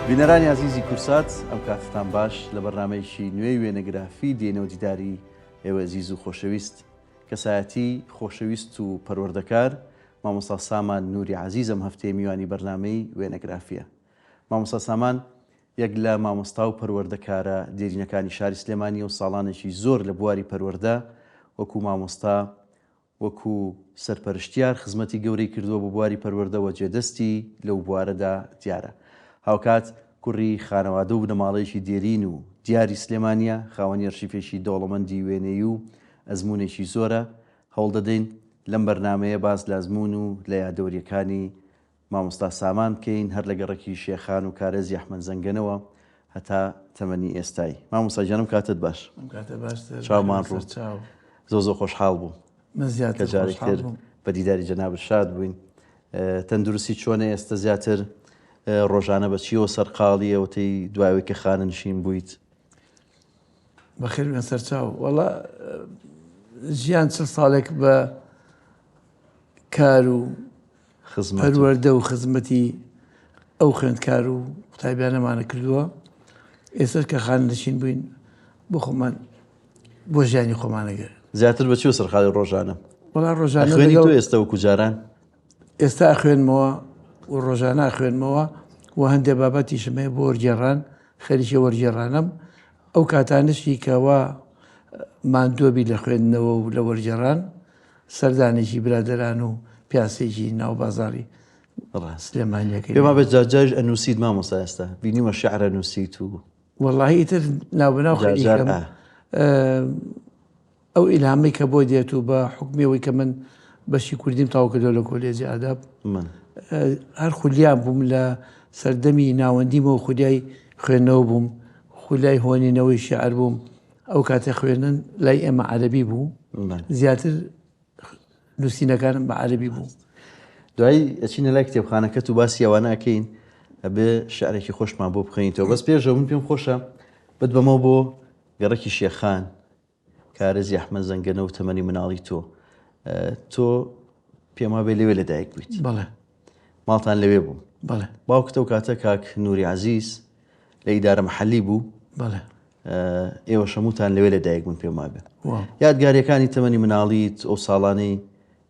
بینەرانی عزیزی کورسات ئەم کاتتان باش لە بەرنامەیەکی نوێی وێنەگرافی دێنەوە دیداری ئێوە عزیز و خۆشەویست کەسایەتی خۆشەویست و پەروەردەکار مامۆستا سامان نووری عزیز ئەم هەفتەیە میوانی بەرنامەی وێنەگرافیە. مامۆستا سامان یەک لە مامۆستا و پەروەردەکارە دێرینەکانی شاری سلێمانی و ساڵانێکی زۆر لە بواری پەروەردە وەکو مامۆستا وەکو سەرپەرشتیار خزمەتی گەورەی کردووە بۆ بواری پەروەردەوە جێدەستی لەو بوارەدا دیارە. هاوکات کوڕی خانەوادە و بنەماڵەیەکی دێرین و دیاری سلێمانیە، خاوەنی ئەرشیفێکی دەوڵەمەندی وێنەی و ئەزمونێکی زۆرە. هەوڵ دەدەین لەم بەرنامەیە باز لە ئەزمون و لە یادەوەریەکانی مامۆستا سامان بکەین، هەر لە گەڕەکی شێخان و کارێزی ئەحمەد زەنگەنەوە هەتا تەمەنی ئێستای. مامۆستا گیانم کاتت باش. چاومان ڕوو زۆ خۆشحاڵ بوو کە جارێک تر بە دیداری جەنابت شاد بووین. تەندروستی چۆنە ئێستا؟ زیاتر ڕۆژانە بەچیەوە سەرقاڵیەوە تی دوایەوەی کە خانەنشین بوویت؟ بەخێر وێن سەرچاو. وەڵا ژیان 40 ساڵێک بە کار و پەروەردە و خزمەتی ئەو خوێندکار و قوتابیانەمانە کردووە. ئێستا کە خانەنشین بووین بۆ خۆمان بۆ ژیانی خۆمانەگەر زیاتر بەچیەوە سەرقاڵی ڕۆژانە؟ وەڵا ڕۆژانە خوێنی تۆ ئێستا وەکو جاران؟ ئێستا خوێنمەوە و ڕۆژانە خوێنمەوە و هەندێک بابەتی شمەیە بۆ وەرگێڕان خەریکی وەرگێڕانم. ئەو کاتانشی کەوا ماندووەبی لە خوێندنەوە و لە وەرگێڕان سەردانێکی برادەران و پیاسێکی ناو بازاڕی سلێمانیەکەی پێما بە جاجاژ ئەنووسیت مامۆستا ئێستا بینیمە شیعرە نووسیت و وەڵاهی ئیتر ناوبەناو خەریکەم ئەو ئیلهامی کە بۆ دێت و بە حکمیەوەی کە من بەشی کوردیم تاو کردەوە لە کۆلێجی ئاداب هەر خولیان بووم لە سەردەمی ناوەندیمەوە خولیای خوێندنەوە بووم، خولیای هۆنینەوەی شیعر بووم. ئەو کاتە خوێندن لای ئێمە عەرەبی بوو، زیاتر نووسینەکانم بە عەرەبی بوو. دوایی ئەچینە لای کتێبخانەکەت و باسی ئەوانە ئەکەین ئەبێ شیعرێکی خۆشمان بۆ بخەینەوە. بەس پێشەوە من پێم خۆشە بتبەمەوە بۆ گەڕەکی شێخان کارێزی ئەحمەد زەنگەنە و تەمەنی مناڵی تۆ پێما بێ لەوێ لەدایک بوویت؟ بەڵێ. ماڵتان لەوێ بوو؟ بەڵێ. باوکتە و کاتە کاک نووری عەزیز لە ئیدارە مەحەلی بوو؟ بەڵێ. ئێوە شەمووتان لەوێ لەدایک بوون پێما بێ. یادگاریەکانی تەمەنی مناڵیت ئەو ساڵانەی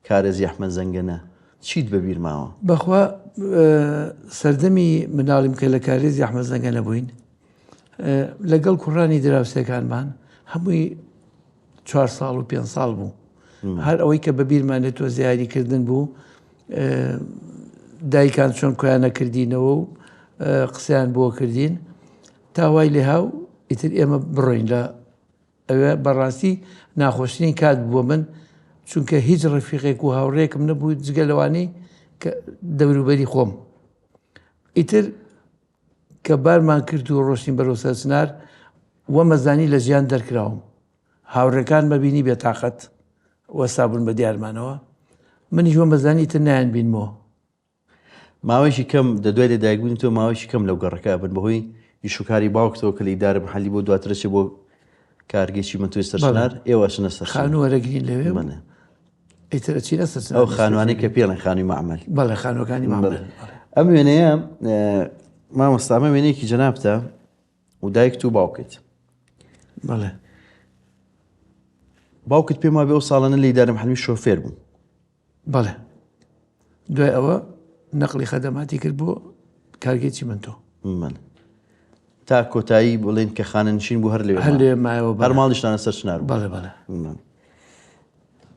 کارێزی ئەحمەد زەنگەنە چیت بەبیر ماوە؟ بەخوا سەردەمی مناڵیم کە لە کارێزی ئەحمەد زەنگەنە بووین لەگەڵ کوڕانی دراوسێکانمان هەمووی 4 ساڵ و 5 ساڵ بوو. هەر ئەوەی کە بەبیرمانێت تۆ زیاریکردن بوو دایکان چۆن کۆیانە کردینەوە و قسەیان بۆ کردین تاوای لێ هاو ئیتر ئێمە بڕۆین لە ئەوێ. بەڕاستی ناخۆشترین کات بووە من، چونکە هیچ ڕەفیقێک و هاوڕێکم نەبوو جگە لەوانەی کە دەوروبەری خۆم. ئیتر کە بارمان کرد و ڕۆشتین بەرەو سەرچنار وەمەزانی لە ژیان دەرکراوم. هاوڕێکان بەبینی بێتاقەت وەسابوون بە دیارمانەوە، منیش وەمەزانی تر نایان بینمەوە. ماوەیەکی کەم دەدوای لەدایکبوونی تۆ ماوەیەکی کەم لەو گەڕەکە بن بەهۆی ئیشوکاری باوکتەوە کە لە ئیدارە مەحەلی بۆ دواترەچێ بۆ کارگێکی منتوی سەرچنار ئێوە چنە سەر خانووەرەگرین لەوێ ئیتر چینە سەر ئەو خانوانەی کە پێڵێن خانووی مەعمەل. بەڵێ خانووەکانی مەعمەل. ئەم وێنەیە مامۆستا ئەمە وێنەیەکی جەنابتە و دایکت و باوکت. بەڵێ. باوکت پێما بێ ئەو ساڵانە لە ئیدارە مەحەلی شۆفێر بوو؟ بەڵێ. دوای ئەوە نەقلی خەدەماتی کرد بۆ کارگێکی من تۆ. تا کۆتایی بڵێن کە خانەنشین بوو هەر لێ مایەوە هەر ماڵیشتانە سەرچنار بوو. بەڵێ بەڵێ.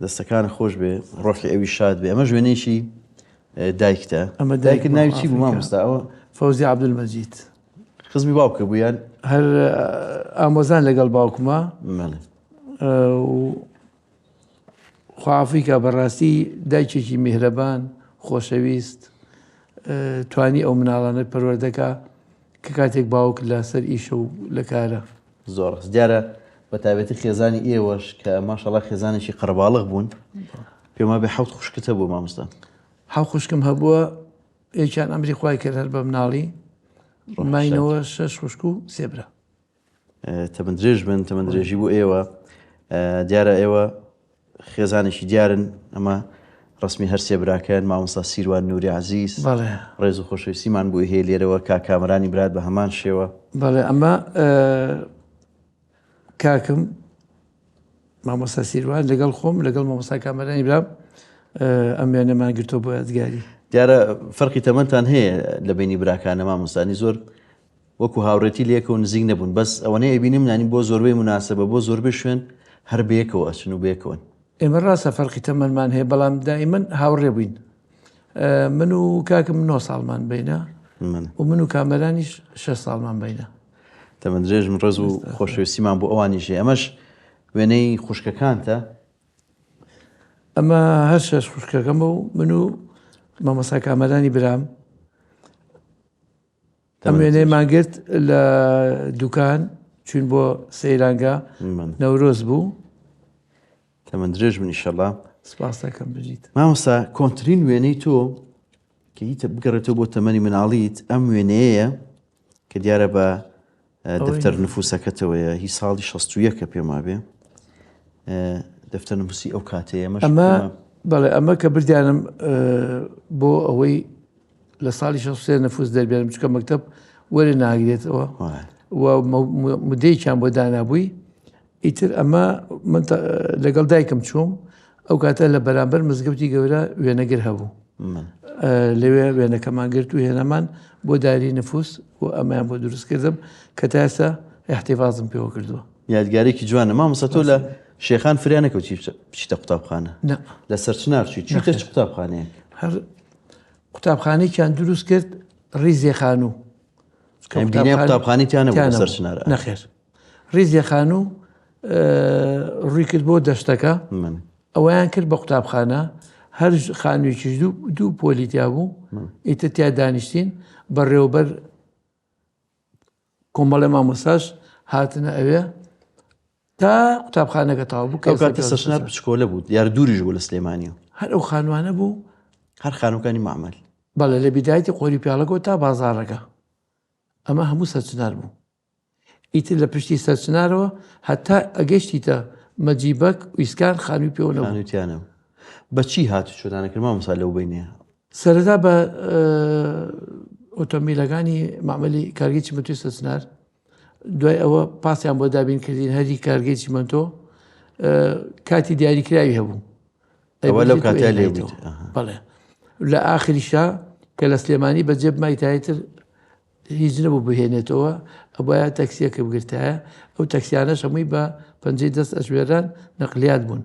دەستەکانە خۆش بێ، ڕۆحی ئەوی شاد بێ. ئەمە ژوێنێکی دایکتە. ئەمە دایکت ناوی چی بوو مامۆستا؟ ئەوە فەوزی عەبدولمەجید. خزمی باوکە بوویان؟ هەر ئامۆزان لەگەڵ باوکمە. خوافی کە بەڕاستی دایکێکی میهرەبان خۆشەویست توانی ئەو مناڵانە پەروەردەکە کە کاتێک باوک لەسەر ئیشە و لە کارە. زۆر دیارە بە تایبەتی خێزانی ئێوەش کە ماشەڵڵا خێزانێکی قەرەباڵغ بوون پێما بێ 7 خوشکتە بوو مامۆستا. 7 خوشکم هەبووە، یەکیان ئەمری خوای کرد هەر بە مناڵی ماینەوە 6 خوشک و 3 برا. تەمەندرێژ بن، تەمەندرێژی بوو ئێوە. دیارە ئێوە خێزانێکی دیارن، ئەمە ڕسمی هەرسێ براکەن مامۆستا سیروان نووری عەزیز بەڵێ ڕێز و خۆشەویستیمان بۆی هەیە لێرەوە کاکامرانی برات بە هەمان شێوە. بەڵێ ئەمە کاکم مامۆستا سیروان لەگەڵ خۆم لەگەڵ مامۆستا کامەرانی برام ئەم وێنەمان گرتۆ بۆ یادگاری. دیارە فەرقی تەمەندتان هەیە لە بینی براکانە مامۆستانی زۆر وەکو هاوڕێتی لێکەوە نزیک نەبوون بەس ئەوەنەیە بینیم نانی بۆ زۆربەی مناسبە بۆ زۆربەی شوێن هەر بەیەکەوە ئەچن و بەیەکەوەن. ئێمە ڕاستە فەرقی تەمەنمان هەیە بەڵام دائیمەن هاوڕێ بووین. من و کاکم 9 ساڵمان بینە و من و کامەرانیش 6 ساڵمان بینە. تەمەند درێژم ڕێز و خۆشەویستیمان بۆ ئەوانیشێ. ئەمەش وێنەی خوشکەکانتە؟ ئەمە هەر 6 خوشکەکەمە و من و مامۆستا کامەرانی برام ئەم وێنەیەمان گرت لە دوکان چوین بۆ سەیرانگا نەورۆز بوو. تەمەند درێژ من ئیشەڵڵا. سپاس دەکەم بژیت. مامۆستا کۆنتترین وێنەی تۆ کە هیتە بگەڕێتەوە بۆ تەمەنی مناڵیت ئەم وێنەیە کە دیارە بە دەفتەر نفوسەکەتەوەیە هی ساڵی 61 کە پێما بێ دەفتەر نفوسی ئەو کاتەیە ئەمە بەڵێ ئەمە کە بردیانم بۆ ئەوەی لە ساڵی 63 نفوس دەربێنم چکە مەکتەب وەرە ناگرێتەوە مدەیەکیان بۆ دانابووی ئیتر ئەمە من لەگەڵ دایکم چووم ئەو کاتە لە بەرامبەر مزگەوتی گەورە وێنەگر هەبوو لەوێ وێنەکەمان گرت و هێنەمان بۆ داری نفوس و ئەمەیان بۆ دروستکردم کە تا ئێستا احتیفازم پێوە کردووە. یادگارێکی جوانە. مامۆستا تۆ لە شێخان فریانەکەوتی بچیتە قوتابخانە؟ لە سەرچنار چیتە چ قوتابخانەیە؟ هەر قوتابخانەیەکیان دروست کرد ڕیزێ خانوو. بینێ قوتابخانەیان نەبوو سەرچنارە؟ نەخێر ڕیزێ خانوو ڕووی کرد بۆ دەشتەکە ئەوەیان کرد بە قوتابخانە هەر خانوویەکیش دوو پۆلیتیا بوو ئیتر تیا دانیشتین بەڕێوەبەر کۆمەڵە مامۆستاش هاتنە ئەوێ تا قوتابخانەکە تاوا بوو. ئەو کاتە سەرچنار بچکۆلە بوو یار دووریش بوو لە سلێمانیەوە هەر ئەو خانوانە بوو هەر خانووەکانی معمەل. بەڵێ لە بیدایەتی قۆری پیاڵەکەەوە تا بازاڕەکە ئەمە هەموو سەرچنار بوو. ئیتر لە پشتی سەرچنارەوە هەتا ئەگەشتیتە مەجیبەک و ئیسکان خانووی پێوە نەبوو. بەچی هاتو چۆدانەکرد مامۆستا لەو بینێ؟ سەرەتا بە ئۆتۆمبیلەکانی معمەلی کارگەی چیمەنتۆی سەرچنار دوای ئەوە پاسیان بۆ دابینکردین هەری کارگەی چیمەنتۆ کاتی دیاریکراوی هەبوو ئەوە لەو کاتە لێ بەڵێ لە ئاخریشا کە لە سلێمانی بەجێ مایتایتر هیچ نەبوو بهێنێتەوە ئەوە تەکسیەکە بگرتایە ئەو تەکسیانەش هەمووی بە پەنجەی دەست ئەشوێران نەقلیات بوون.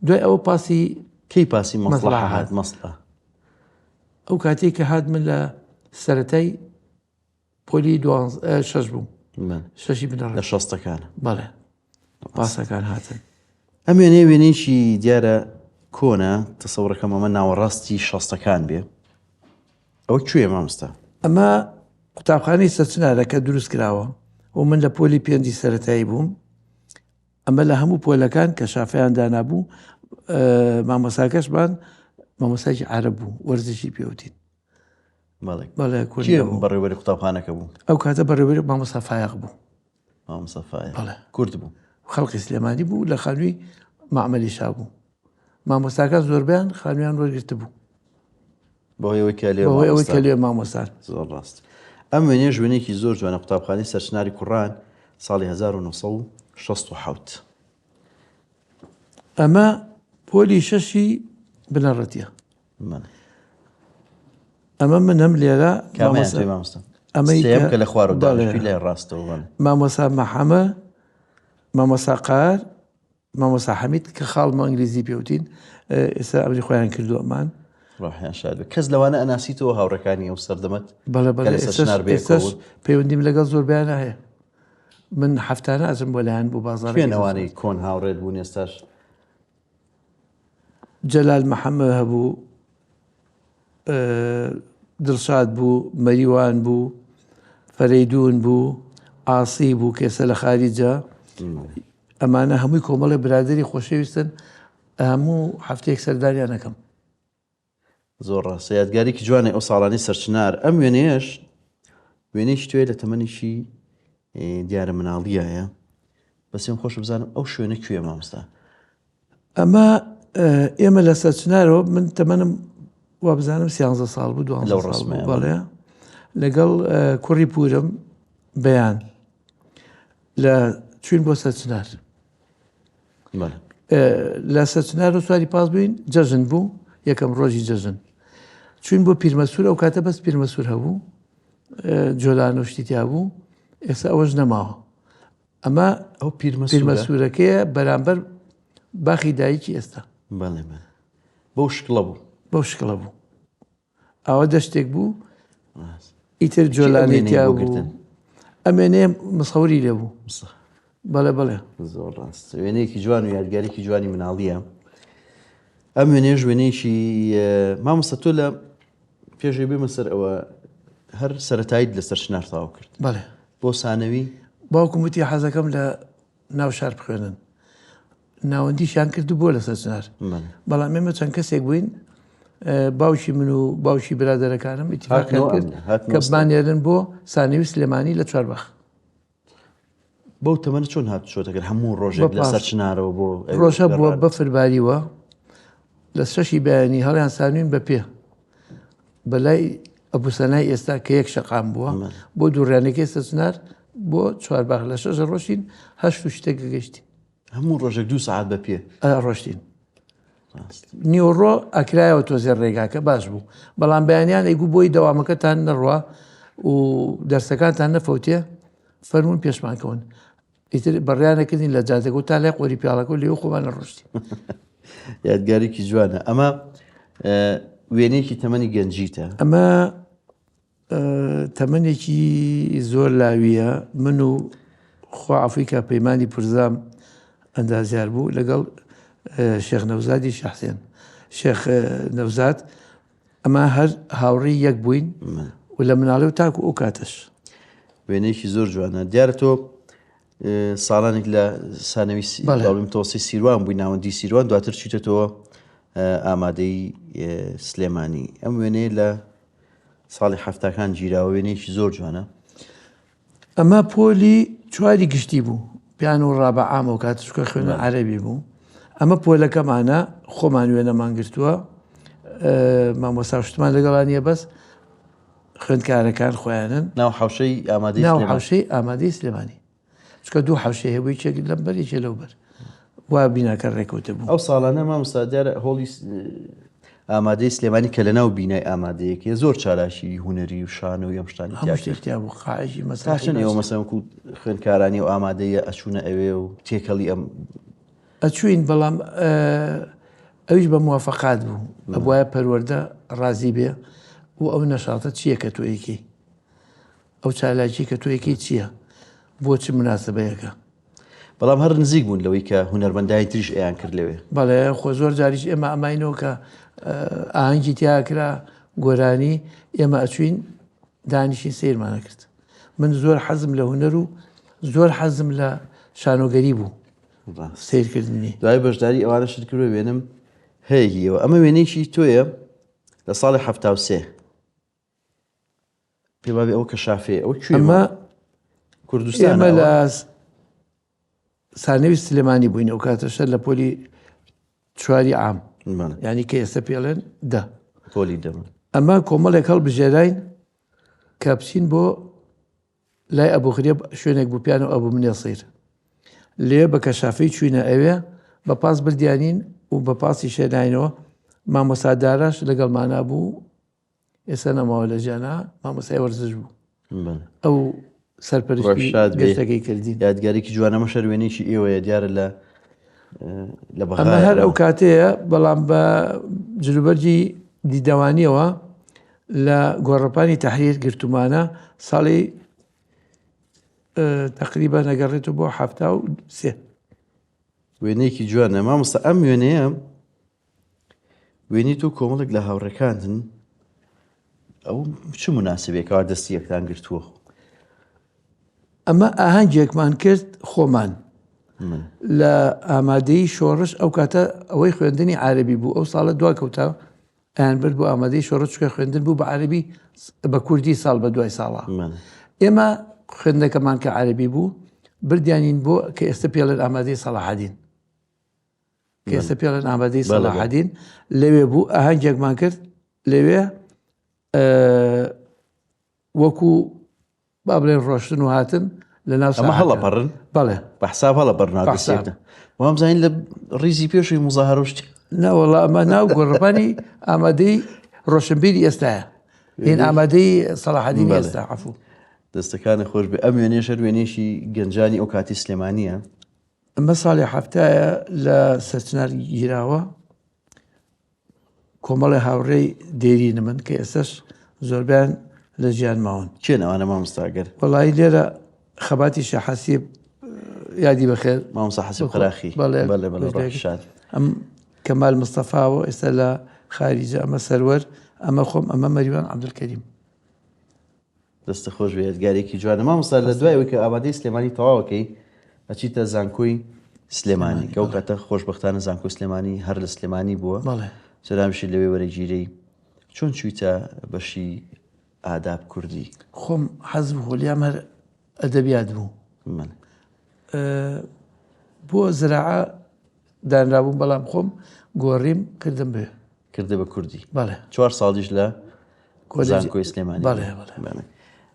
دوای ئەوە پاسی کەی پاسی مەسڵەح هات؟ مەسڵە ئەو کاتێک کە هات من لە سەرەتای پۆلی 6 بوو 6 بنەڕ لە شەستەکانە. بەڵێ پاسەکان هاتن. ئەم وێنەیە وێنەیەکی دیارە کۆنە تەسەوڕەکەم ئەمە ناوەڕاستی شەستەکان بێ. ئەوە کوێ مامۆستا؟ ئەمە قوتابخانەی سەرچنارە کە دروست کراوە و من لە پۆلی پێنجی سەرەتایی بووم. ئەمە لە هەموو پۆلەکان کە شافیان دانابوو مامۆساکەشمان مامۆسایکی عەرەب بوو وەرزشی پێوتین. بەڵێ بەڕێوەری قوتابخانەکە بوو؟ ئەو کاتە بەڕێوەری مامۆستا فایق بوو. مامۆستا فایق کورد بوو. خەڵقی سلێمانی بوو لە خانووی معمەلی شا بوو. مامۆستاکان زۆربیان خانوویان وەرگرتە بوو بەهۆی کە لێ مامۆستان. زۆر ڕاست. ئەم وێنەیە وێنەیەکی زۆر جوانە قوتابخانەی سەرچناری کوڕان ساڵی 1967. ئەمە پۆلی 6 بنەڕەتیە. ئەمە من هەم لێرە ئەمەی کە لە خوار و داڵی لای ڕاستەوە مامۆستا مەحەمە مامۆستا قار مامۆستا حەمید کە خاڵمە ئەنگلیزی پێوتین ئێستا ئەمری خۆیان کردو ئەمان ڕاحیان شاد کەس لەوانە ئەناسیتەوە هاوڕەکانی ئەو سەردەمەت؟ ئێستاش پەیوەندیم لەگەڵ زۆربیان هەیە. من هەفتانە ئەچم بۆ لایەن بوو بازاڕ پێنەوانەی کۆن هاوڕێت بوون ئێستاش؟ جەلال محەممەد هەبوو دڵشاد بوو مەریوان بوو فەرەیدون بوو ئاسی بوو کێسە لە خاریجە ئەمانە هەمووی کۆمەڵی برادری خۆشەویستن هەموو هەفتەیەک سەرداریان نەکەم. زۆر ڕاستە یادگارێکی جوانێ ئەو ساڵانی سەرچنار. ئەم وێنەیەش وێنەیەکی توێ لە تەمەنیشی دیارە مناڵیایە بەسێم خۆش بزانم ئەو شوێنە کوێ مامۆستا؟ ئەمە ئێمە لە سەرچنارەوە من تەمەنم وا بزانم 13 ساڵ بوو 12 ساڵ بوو بەڵێ لەگەڵ کوڕی پورم بەیان لە چوین بۆ سەرچنار لە سەرچنار و سواری پاس بووین جەژن بوو یەکەم ڕۆژی جەژن چوین بۆ پیرمەسوور ئەو کاتە بەس پیرمەسوور هەبوو جۆلان و شتیتیا بوو ئێستا ئەوەش نەماوە ئەمە ئەو پیرمەسوورەکەیە بەرامبەر باخی دایکی ئێستا بەو شکڵە بوو بەو شکڵە بوو ئەوە دەشتێک بوو ئیتر جۆلانێتیا بوو ئەمێنێ مسەوری لێ بوو بەڵێ زۆر ڕاست وێنەیەکی جوان و یادگارێکی جوانی مناڵیە ئەم وێنێژ وێنەیەکی مامۆستا تۆ لە پێشێ بێمە سەر ئەوە هەر سەرەتاییت لەسەر شنار تاوا کرد بەڵێ بۆ سانەوی باوکم وتی حەزەکەم لە ناو شار بخوێنن ناوەندیشیان کرد بۆ لە سەرچنار بەڵام ئێمە چەند کەسێک بووین باوکی من و باوکی برادەرەکانم ئیتیفاقیان کرد کە بمانێرن بۆ سانەوی سلێمانی لە چواربەخ بەو تەمەنە چۆن هاتوچۆتەکەر هەموو ڕۆژێک لە سەرچنارەوە بۆ ڕۆژە بووە بەفرباریوە لە شەشی بەیانی هەڵیان سانوین بە پێ بەلای ئەبوسەنای ئێستا کە یەک شەقام بووە بۆ دووڕیانەکەی سەرچنار بۆ چوارباخ لە شەژە ڕۆشتین هەشت و شتێک گەشتی هەموو ڕۆژێک 2 ساعت بە پێ ڕۆشتین نیوەڕۆ ئەکرایەوە تۆزێ ڕێگاکە باش بوو بەڵام بەیانیان ئەیگو بۆی دەوامەکەتان نەڕوا و دەرسەکانتان نەفەوتێ فەرمونون پێشمانکەون ئیتر بەڕیانەکردین لە جاتێک و تا لای قۆری پیاڵەکە و لێو خۆمان نەڕۆشتی یادگارێکی جوانە ئەمە وێنەیەکی تەمەنی گەنجیتە ئەمە تەمەنێکی زۆر لاویە من و خواعفریکا پەیمانی پرزام ئەندازیار بوو لەگەڵ شێخ نەوزادی شەحسێن شێخ نەوزاد ئەمە هەر هاوڕێی یەک بووین و لە مناڵێ و تاکو ئەو کاتەش وێنەیەکی زۆر جوانە دیارە تۆ ساڵانێک لە سانەوی تۆسی سیروان بووی ناوەندی سیروان دواتر چیتەوە ئامادەی سلێمانی ئەم وێنەیە لە ساڵی حەفتاکان گیراوە وێنەیەکی زۆر جوانە ئەمە پۆلی چواری گشتی بوو پیان و ڕابە عامە و کاتشکە خوێنە عەرەبی بوو ئەمە پۆلەکەمانە خۆمان وێنەمان گرتووە مامۆستا شتمان لەگەڵانیە بەس خوێندکارەکان خۆیانن ناو حەوشەی ئامادەی ناو حەوشەی ئامادەی سلێمانی چکە دوو حەوشەی هەبووی چێک لەم بەرێکێ لەو بەر وا بیناکە ڕێکەوتە بوو ئەو ساڵانە مامۆستا دیارە هۆڵی ئامادەی سلێمانی کە لە ناو بینای ئامادەیەکێ زۆر چالاشی هوەری و شانە و ئەم شتانی هەمشتیا بوو خاعشی مەساشن ئێوە مەسەمکو خوێندکارانی و ئامادەیە ئەچوونە ئەوێ و تێکەڵی ئەم ئەچوین بەڵام ئەویش بە موافقات بوو ئەبواە پەروەردە ڕازی بێ و ئەو نەشاتە چییە کە تۆیەکی ئەو چالاکی کە تۆیەکی چییە بۆ چ مناسبەیەەکە بەڵام هەر نزیک بوون لەوەی کە هونەرمەندای تریش ئەیان کرد لەوێ بەڵێ خۆ زۆر جاریش ئێمە ئەماینەوە کە ئاهەنگی تیاکرا گۆرانی ئێمە ئەچوین دانیشی سیرمانە کرد من زۆر حەزم لە هونەر و زۆر حەزم لە شانۆگەری بوو سیرکردنی دوای بەشداری ئەوانە شت کردوە وێنم هەیەگیەوە ئەمە وێنەیەکی تۆیە لە ساڵی 1970 پێ بابێ ئەو کە شافێ ئەو ئەمە کوردستان ئێمە لە سانەوی سلێمانی بووین ئەو کاتەشە لە پۆلی چواری عام یعنی کە ئێستا پێڵێن دە پۆلی دەمە ئەمە کۆمەڵێک هەڵبژێراین کە بچین بۆ لای ئەبوخرێ شوێنێک بوو پیان و ئەبوو منێ سیر لێ بە کەشافەی چوینە ئەوێ بە پاس بردیانین و بە پاسی شێناینەوە مامۆساداراش لەگەڵمانە بوو ئێستا نەماوە لە ژیانە مامۆسای وەرزش بوو ئەو سەرپەرشتی گەشتەکەی کردین یادگارێکی جوانەمە شەروێنێکی ئێوەیە دیارە لە ئەمە هەر ئەو کاتەیە بەڵام بە جلوبەرجی دیدەوانیەوە لە گۆڕەپانی تەحریر گرتومانە ساڵی تقریبا نەگەڕێتەوە بۆ 1970 وێنەیەکی جوانە مامۆستا ئەم وێنەیە وێنی تۆ کۆمەڵێک لە هاوڕێکاندن ئەو چ مناسبێکەوە دەستی یەکتان گرتووە ئەمە ئاهەنگێکمان کرد خۆمان لە ئامادەی شۆڕش ئەو کاتە ئەوەی خوێندنی عەرەبی بوو ئەو ساڵە دوا کەوتا ئەیان برد بۆ ئامادەی شۆڕش چکە خوێندن بوو بە عەرەبی بە کوردی ساڵ بە دوای ساڵە ئێمە خوێندنەکەمان کە عەرەبی بوو بردیانین بۆ کە ئێستا پێڵێن ئامادەی سەلاحەدین کە ئێستا پێڵێن ئامادەی سەلاحەدین لەوێ بوو ئاهەنگێکمان کرد لەوێ وەکو با بڵێن ڕۆشتن و هاتن لە ناو ئەمە هەڵەپەڕن بەڵێ بە حساب هەڵەپەڕناگەسێتە وامزانین لە ڕیزی پێشوی مزاهرۆشت نەوەڵا ئەمە ناو گۆڕپانی ئامادەی ڕۆشنبیری ئێستاە هین ئامادەی سەلاحەدینی ئێستا عەفوو دەستەکانی خۆش بێ ئەم وێنێشە وێنێشی گەنجانی ئەو کاتی سلێمانیە ئەمە ساڵی هەفتایە لە سەرچنار گیراوە کۆمەڵی هاوڕێی دێرینە من کە ئێستش زۆربیان لە ژیان ماون چێن ئەوانە مامۆستاگەر وەڵی لێرە خەباتی شەحەسیب یادی بەخێر مامۆستا حەسیب قەراخی شاد ئەم کەمال مستەفاوە ئێستا لە خارجە ئەمە سەروەر ئەمە خۆم ئەمە مەریوان عەبدولکەریم دەستە خۆش بێت یادگارێکی جوانە مامۆستا لە دوایەوەی کە ئامادەی سلێمانی تەواوەکەی ئەچیتە زانکۆی سلێمانی کە ئەو کاتە خۆشبەختانە زانکۆی سلێمانی هەر لە سلێمانی بووە سەرامشی لەوێ وەرەگیرەی چۆن چوویتە بەشی ئاداب کوردی خۆم حەز بوو هۆلیام هەر ئەدەبیات بوو بۆ زراعە دانرابووم بەڵام خۆم گۆڕیم کردم بێ کردە بە کوردی بەڵێ 4 ساڵیش لە زانکۆی سلێمانی بەڵێ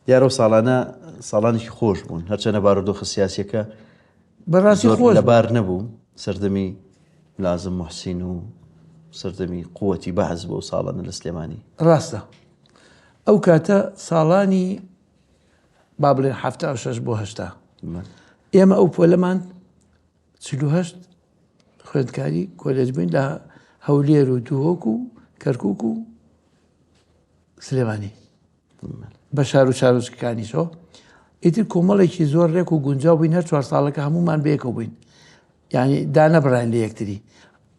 دیارە ساڵانە ساڵانێکی خۆش بوون هەرچەنە بارودۆخە سیاسیەکە بەڕاستی خۆش لەبار نەبوو سەردەمی لازم محسین و سەردەمی قووەتی بەعز بۆ ساڵانە لە سلێمانی ڕاستە ئەو کاتە ساڵانی با بڵێن 76 بۆ 80 ئێمە ئەو پۆلەمان 48 خوێندکاری کۆلێج بووین لە هەولێر و دووهۆک و کەرکووک و سلێمانی بە شار و چارۆچکەکانیشەوە ئیتر کۆمەڵێکی زۆر ڕێک و گونجاو بووین هەر 4 ساڵەکە هەمومان بەیەکەوە بووین یعنی دانەبڕین لە یەکتری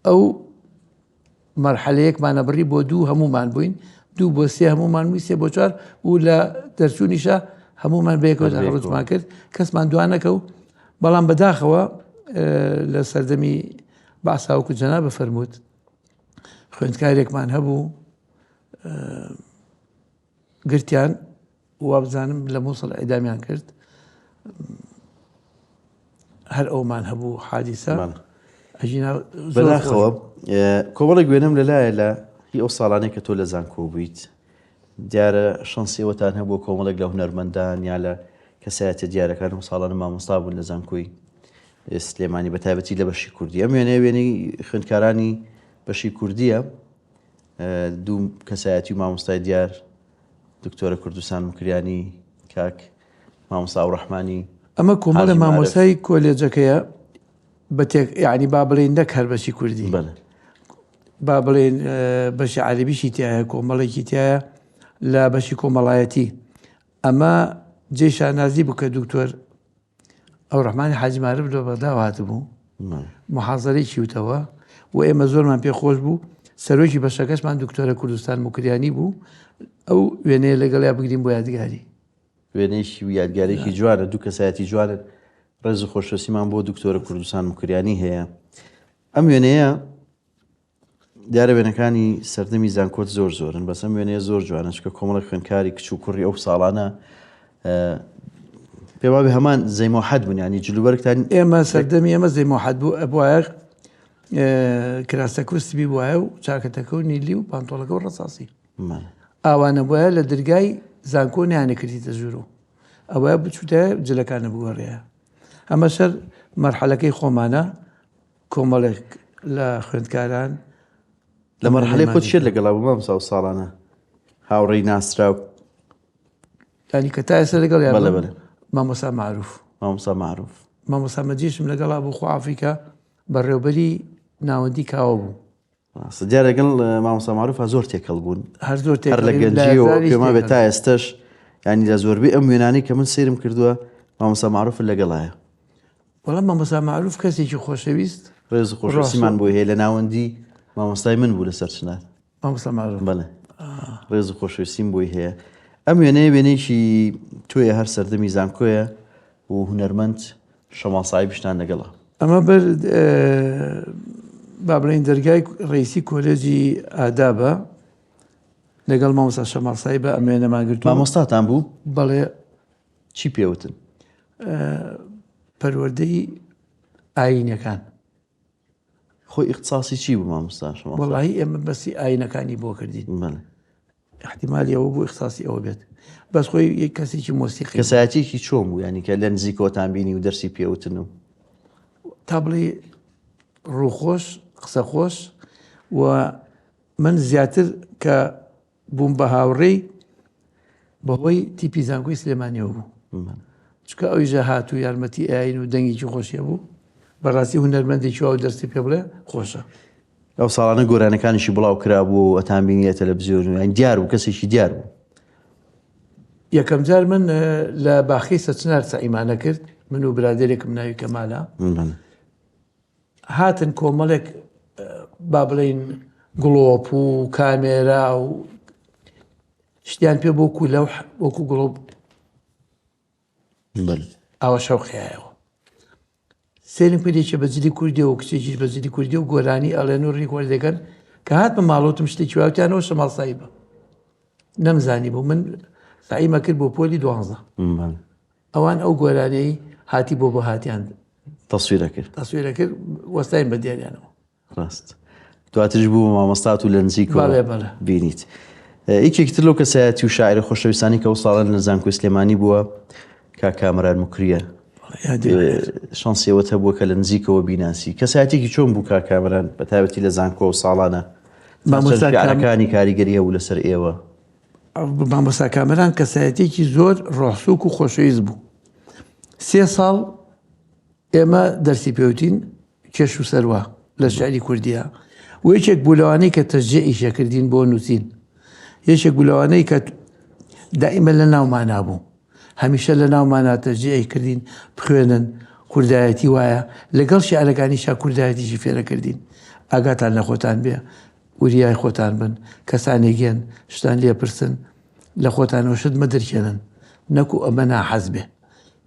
ئەو مەرحەلەیەکمانە بڕی بۆ دوو هەمومان بووین 2 بۆ 3 هەمومان بووی 3 بۆ 4 و لە دەرچوونیشە هەمومان بەیەکەوە ڕوتمان کرد کەسمان دوانەکە و بەڵام بەداخەوە لە سەردەمی بەعساوکو جەنابە فەرمووت خوێندکارێکمان هەبوو گرتیان وابزانم لە مووسڵ ئەیدامیان کرد هەر ئەومان هەبوو حادیسە بەداخەوە کۆمەڵی گوێنم لەلایە لە هی ئەو ساڵانەی کە تۆ لە زانکۆ بوویت دیارە شانسیەوەتان هەبوو کۆمەڵێک لە هونەرمەندان یا لە کەسایەتە دیارەکان و ساڵانە مامۆستا بوون لە زانکۆی سلێمانی بە تایبەتی لە بەشی کوردی ئەم وێنەی خوێندکارانی بەشی کوردیە دوو کەسایەتی و مامۆستای دیار دکتۆرە کوردستان مکریانی کاک مامۆستا ئەوڕەحمانی ئەمە کۆمەڵە مامۆسای کۆلێجەکەیە یعنی با بڵێن نەک هەر بەشی کوردی با بڵێن بەشی عەرەبیشی تایە کۆمەڵێکی تایە لە بەشی کۆمەڵایەتی ئەمە جێ شانازی بوو کە دکتۆر ئەوڕەحمانی حاجی مارف لە بەغدا هاتبوو محازەرەی وتەوە و ئێمە زۆرمان پێخۆش بوو سەرۆکی بەشەکەشمان دکتۆرە کوردستان مکریانی بوو ئەو وێنەیە لەگەڵیا بگرین بۆ یادگاری وێنەیەکی یادگارێکی جوانە دوو کەسایەتی جوانن ڕێز و خۆشەویستیمان بۆ دکتۆرە کوردستان مکریانی هەیە ئەم وێنەیە دیارە وێنەکانی سەردەمی زانکۆت زۆر زۆرن بەس ئەم وێنەیە زۆر جوانە چکە کۆمەڵی خوێندکاری کچ و کوڕی ئەو ساڵانە پێما بێ هەمان زەیمۆحەد بوون ینی جلوبەرگتان ئێمە سەردەمی ئێمە زەیمۆحەد بوو ئەبوایە کراستەکە و سبی وایە و چاکەتەکە و نیلی و پانتۆڵەکە و ڕەساسی ئاوانە بواە لە دەرگای زانکۆ نیانە کردیتە ژوور و ئەوە بچوتە جلەکانە بگۆڕەیە ئەمە سەر مەرحەلەکەی خۆمانە کۆمەڵێک لە خوێندکاران لە مەرحەلەی خۆت شێت لەگەڵا بوو مامۆستا و ساڵانە هاوڕێی ناسرا و ینی کە تا ئێستا لەگەڵ مامۆستا معروف مامۆستا مەجیشم لەگەڵا بوو خوافریکا بەڕێوبەری ناوەندی کاوە بوو دیارە لەگەڵ مامۆستا معروفە زۆر تێکەڵ بوون هەر زۆر هەر لە گەنجیەوە پێما بێت تا ئێستش ینی لە زۆربەی ئەم وێنانەی کە من سیرم کردووە مامۆستا معروف لەگەڵایە وەڵام مامۆستا معروف کەسێکی خۆشەویست ڕێز و خۆشەویستیمان بۆ هەیە لە ناوەندی مامۆستای من بوو لەسەر چنار مامۆستا معروف بەڵێ ڕێز و خۆشەویستیم بۆی هەیە ئەم وێنەیە وێنەیەکی تۆیە هەر سەردەمی زانکۆیە و هونەرمەند شەماڵسایی پیشتان لەگەڵە ئەمە بەر با بڵێن دەرگای ڕێیسی کۆلێجی ئادابە لەگەڵ مامۆستا شەماڵسایی بە ئەم وێنەمان گرتووە مامۆستاتان بوو بەڵێ چی پێوتن پەروەردەی ئاینەکان خۆی اختصاسی چی بوو مامۆستا شەماڵ؟ وەڵاهی ئێمە بەسی ئاینەکانی بۆ کردین، بەڵێ. احتیمالی ئەوە بوو اختصاسی ئەوە بێت، بەس خۆی یەک کەسێکی مۆسیقی کەسایەتێکی چۆن بوو، ینی کە لە نزیکەوەتان بینی و دەرسی پێوتن و تا بڵێ ڕووخۆش قسە خۆش. و من زیاتر کە بووم بە هاوڕێی بەهۆی تیپی زانکۆی سلێمانیەوە بوو، چکە ئەوی ژە هاتوو یارمەتی ئاین و دەنگێکی خۆشیە بوو، بەڕاستی هونەرمەندێکی و دەستی پێ بڵێ خۆشە. ئەو ساڵانە گۆرانەکانیشی بڵاو کرابوو و ئەتان بینیە تەلەڤیزیۆن و دیار بوو، کەسێکی دیار بوو. یەکەم جار من لە باخی سەچنار سەعیمانە کرد، من و برادێرێکم ناوی کەمالە، هاتن کۆمەڵێک با بڵێن گڵۆپ و کامێرا و شتیان پێ بۆ کو لەو وەکو گڵۆپ ئەوە شەوقیایەوە. سێرم پێدێکە بەجلی کوردی و کچێکیش بەجلی کوردی و گۆرانی ئەڵێن و ڕیکۆردەکەن کە هات بە ماڵۆتم شتێکی واوتیانەوە شەماڵ سایبە نەمزانی بوو. من سعیمە کرد بۆ پۆلی 12 ئەوان ئەو گۆرانەی هاتی بۆ هاتیان تەسویرە کرد وەستاین بە دیاریانەوە. ڕاست دواترش بوو مامۆستات و لە نزیکەوە بەڵێ بینیت. یەکێکتر لەو کەسایەتی و شاعری خۆشەویستانی کە ئەو ساڵان لە زانکۆی سلێمانی بووە کاک کامران موکریە، شانسیەوەت هەبووە کە لە نزیکەوە بیناسی. کەسایەتێکی چۆن بوو کاک کامران بە تایبەتی لە زانکۆ و ساڵانە شیعرەکانی کاریگەری هەبوو لەسەر ئێوە؟ مامۆستا کامران کەسایەتێکی زۆر ڕۆحسووک و خۆشەویست بوو. 3 ساڵ ئێمە دەرسی پێوتین کێش و سەروە لە شعری کوردیە و یەکێک بوو لەوانەی کە تەشجیعی شەکردین بۆ نووسین، یەکێک بوو لەوانەی کە دائیمە لە ناومانە بوو، هەمیشە لە ناومانە تەشجیعی کردین بخوێنن کوردایەتی وایە، لەگەڵ شیعرەکانیشا کوردایەتیشی فێرە کردین. ئاگاتان لە خۆتان بێ، وریای خۆتان بن، کەسانێگەن شتان لێپرسن لە خۆتانەوە شت مەدرکێنن، نەکو ئەمە ناحەز بێ.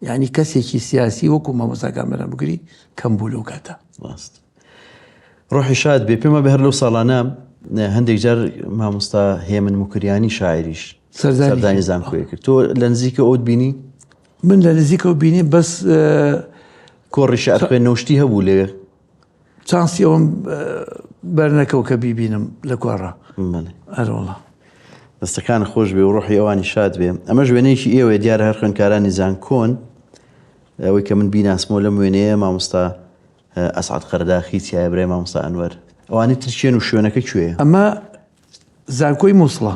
یعنی کەسێکی سیاسی وەکو مامۆستا کامران بگری کەم بوو لەو کاتە. ڕۆحی شاد بێ. پێمە بە هەر لەو ساڵانە هەندێک جار مامۆستا هێمن موکریانی شاعریش سەردانی زانکۆیە کرد. تۆ لە نزیکە ئەوت بینی؟ من لە نزیکەوە بینی، بەس کۆڕی شعر خوێندنەوەشتی هەبوو لێ چانسی ئەوم بەرنەکەو کە بیبینم لە کۆڕە. ئەرۆڵە دەستەکان خۆش بێ و ڕۆحی ئەوانی شاد بێ. ئەمە ژوێنەیەکی ئێوە دیارە هەر خوێندکارانی زانکۆن، ئەوەی کە من بیناسمەوە لەم وێنەیە مامۆستا ئەسعەد قەرداخی تایە برای مامۆستا ئەنوەر، ئەوانی ترچێن و شوێنەکە کوێیە؟ ئەمە زانکۆی مووسڵە،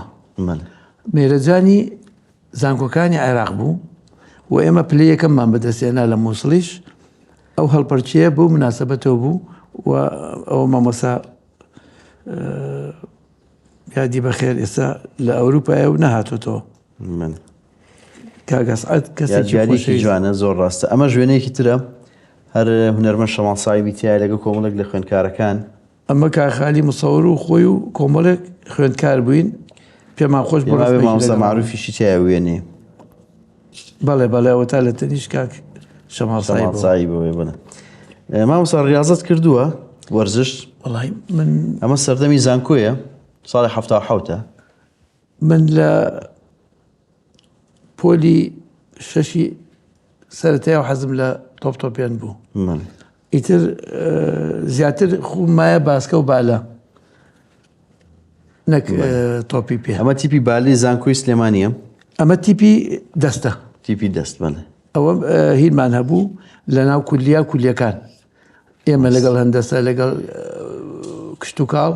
مێرەجانی زانکۆکانی عێراق بوو و ئێمە پلەیەکەممان بەدەستێنا لە مووسڵیش. ئەو هەڵپەرچەیە بوو مناسبەتەوە بوو و ئەوە مامۆستا یادی بەخێر ئێستا لە ئەوروپایە و نەهاتوتەوە. کاگەسعەد کەسێکی جوانە، زۆر ڕاستە. ئەمە ژوێنەیەکی ترە هەر هونەرمەند شەماڵ سایبی تایە لەگە کۆمەڵێک لە خوێندکارەکان. ئەمە کاخالی مصەور و خۆی و کۆمەڵێک خوێندکار بووین، پێمان خۆش بۆ مامۆستا معروفیشی تایە وێنێ. بەڵێ ئەوە تا لە تەنیش کاک شەماڵ سایبەوەی بڵێ. مامۆستا ڕیاضەت کردووە وەرزش؟ وەڵی من ئەمە سەردەمی زانکۆیە، ساڵی 77. من لە پۆلی 6 سەرەتایە و حەزم لە تۆپیان بوو. ئیتر زیاتر خومایە باسکە و بالە نەک تۆپی پێ. ئەمە تیپی بالی زانکۆی سلێمانیە؟ ئەمە تیپی دەستە، تیپی دەست. بڵێ ئەوە هیلمان هەبوو لە ناو کولیەکان، ئێمە لەگەڵ هەندەسە لەگەڵ کشت و کاڵ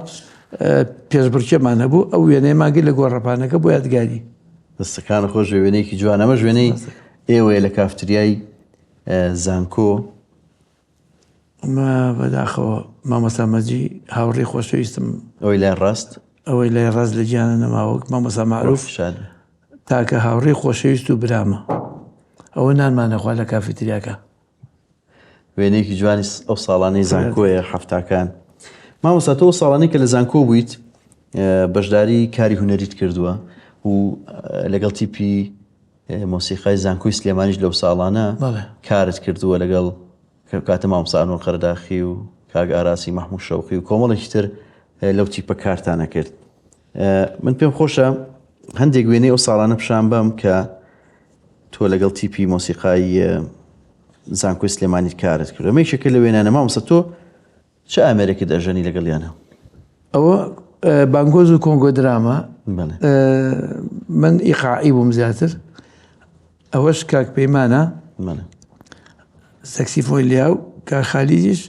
پێشبڕکێمان هەبوو. ئەو وێنەیەماگەی لە گۆڕەپانەکە بۆ یادگاری. دەستەکان خۆش وێنەیەکی جوان. ئەمە ژوێنەی ئێوەیە لە کافتریای زانکۆ. ئەمە بەداخەوە مامۆستا مەجی هاوڕێی خۆشەویستم، ئەوەی لای ڕاست، ئەوەی لای ڕاست لە گیانە نەماوەک مامۆستا معروف تاکە هاوڕێی خۆشەویست و برامە. ئەوە نانمانەخوا لە کافێتریاکە. وێنەیەکی جوانی ئەو ساڵانەی زانکۆیە حەفتاکان. مامۆستا تۆ ساڵانەی کە لە زانکۆ بوویت بەشداری کاری هونەریت کردووە و لەگەڵ تیپی مۆسیقای زانکۆی سلێمانیش لەو ساڵانە کارت کردووە لەگەڵ کاتە مامۆستا ئەنوەر قەرداخی و کاک ئاراسی مەحموود شەوقی و کۆمەڵێکی تر لەو تیپە کارتانە کرد. من پێم خۆشە هەندێک وێنەی ئەو ساڵانە پیشان بەم کە تۆ لەگەڵ تیپی مۆسیقای زانکۆی سلێمانی کارت کرد. ئەمە یەکێکە لە وێنانە. مامۆستا تۆ چه ئامێرێکی دەژەنی لەگەڵیانە؟ ئەوە بانگۆز و کۆنگۆ درامە بەڵێ من ئیقاعی بووم زیاتر ئەوەش کاک پەیمانە بەڵێ سەکسیفۆن لیا و کاک خالیدیش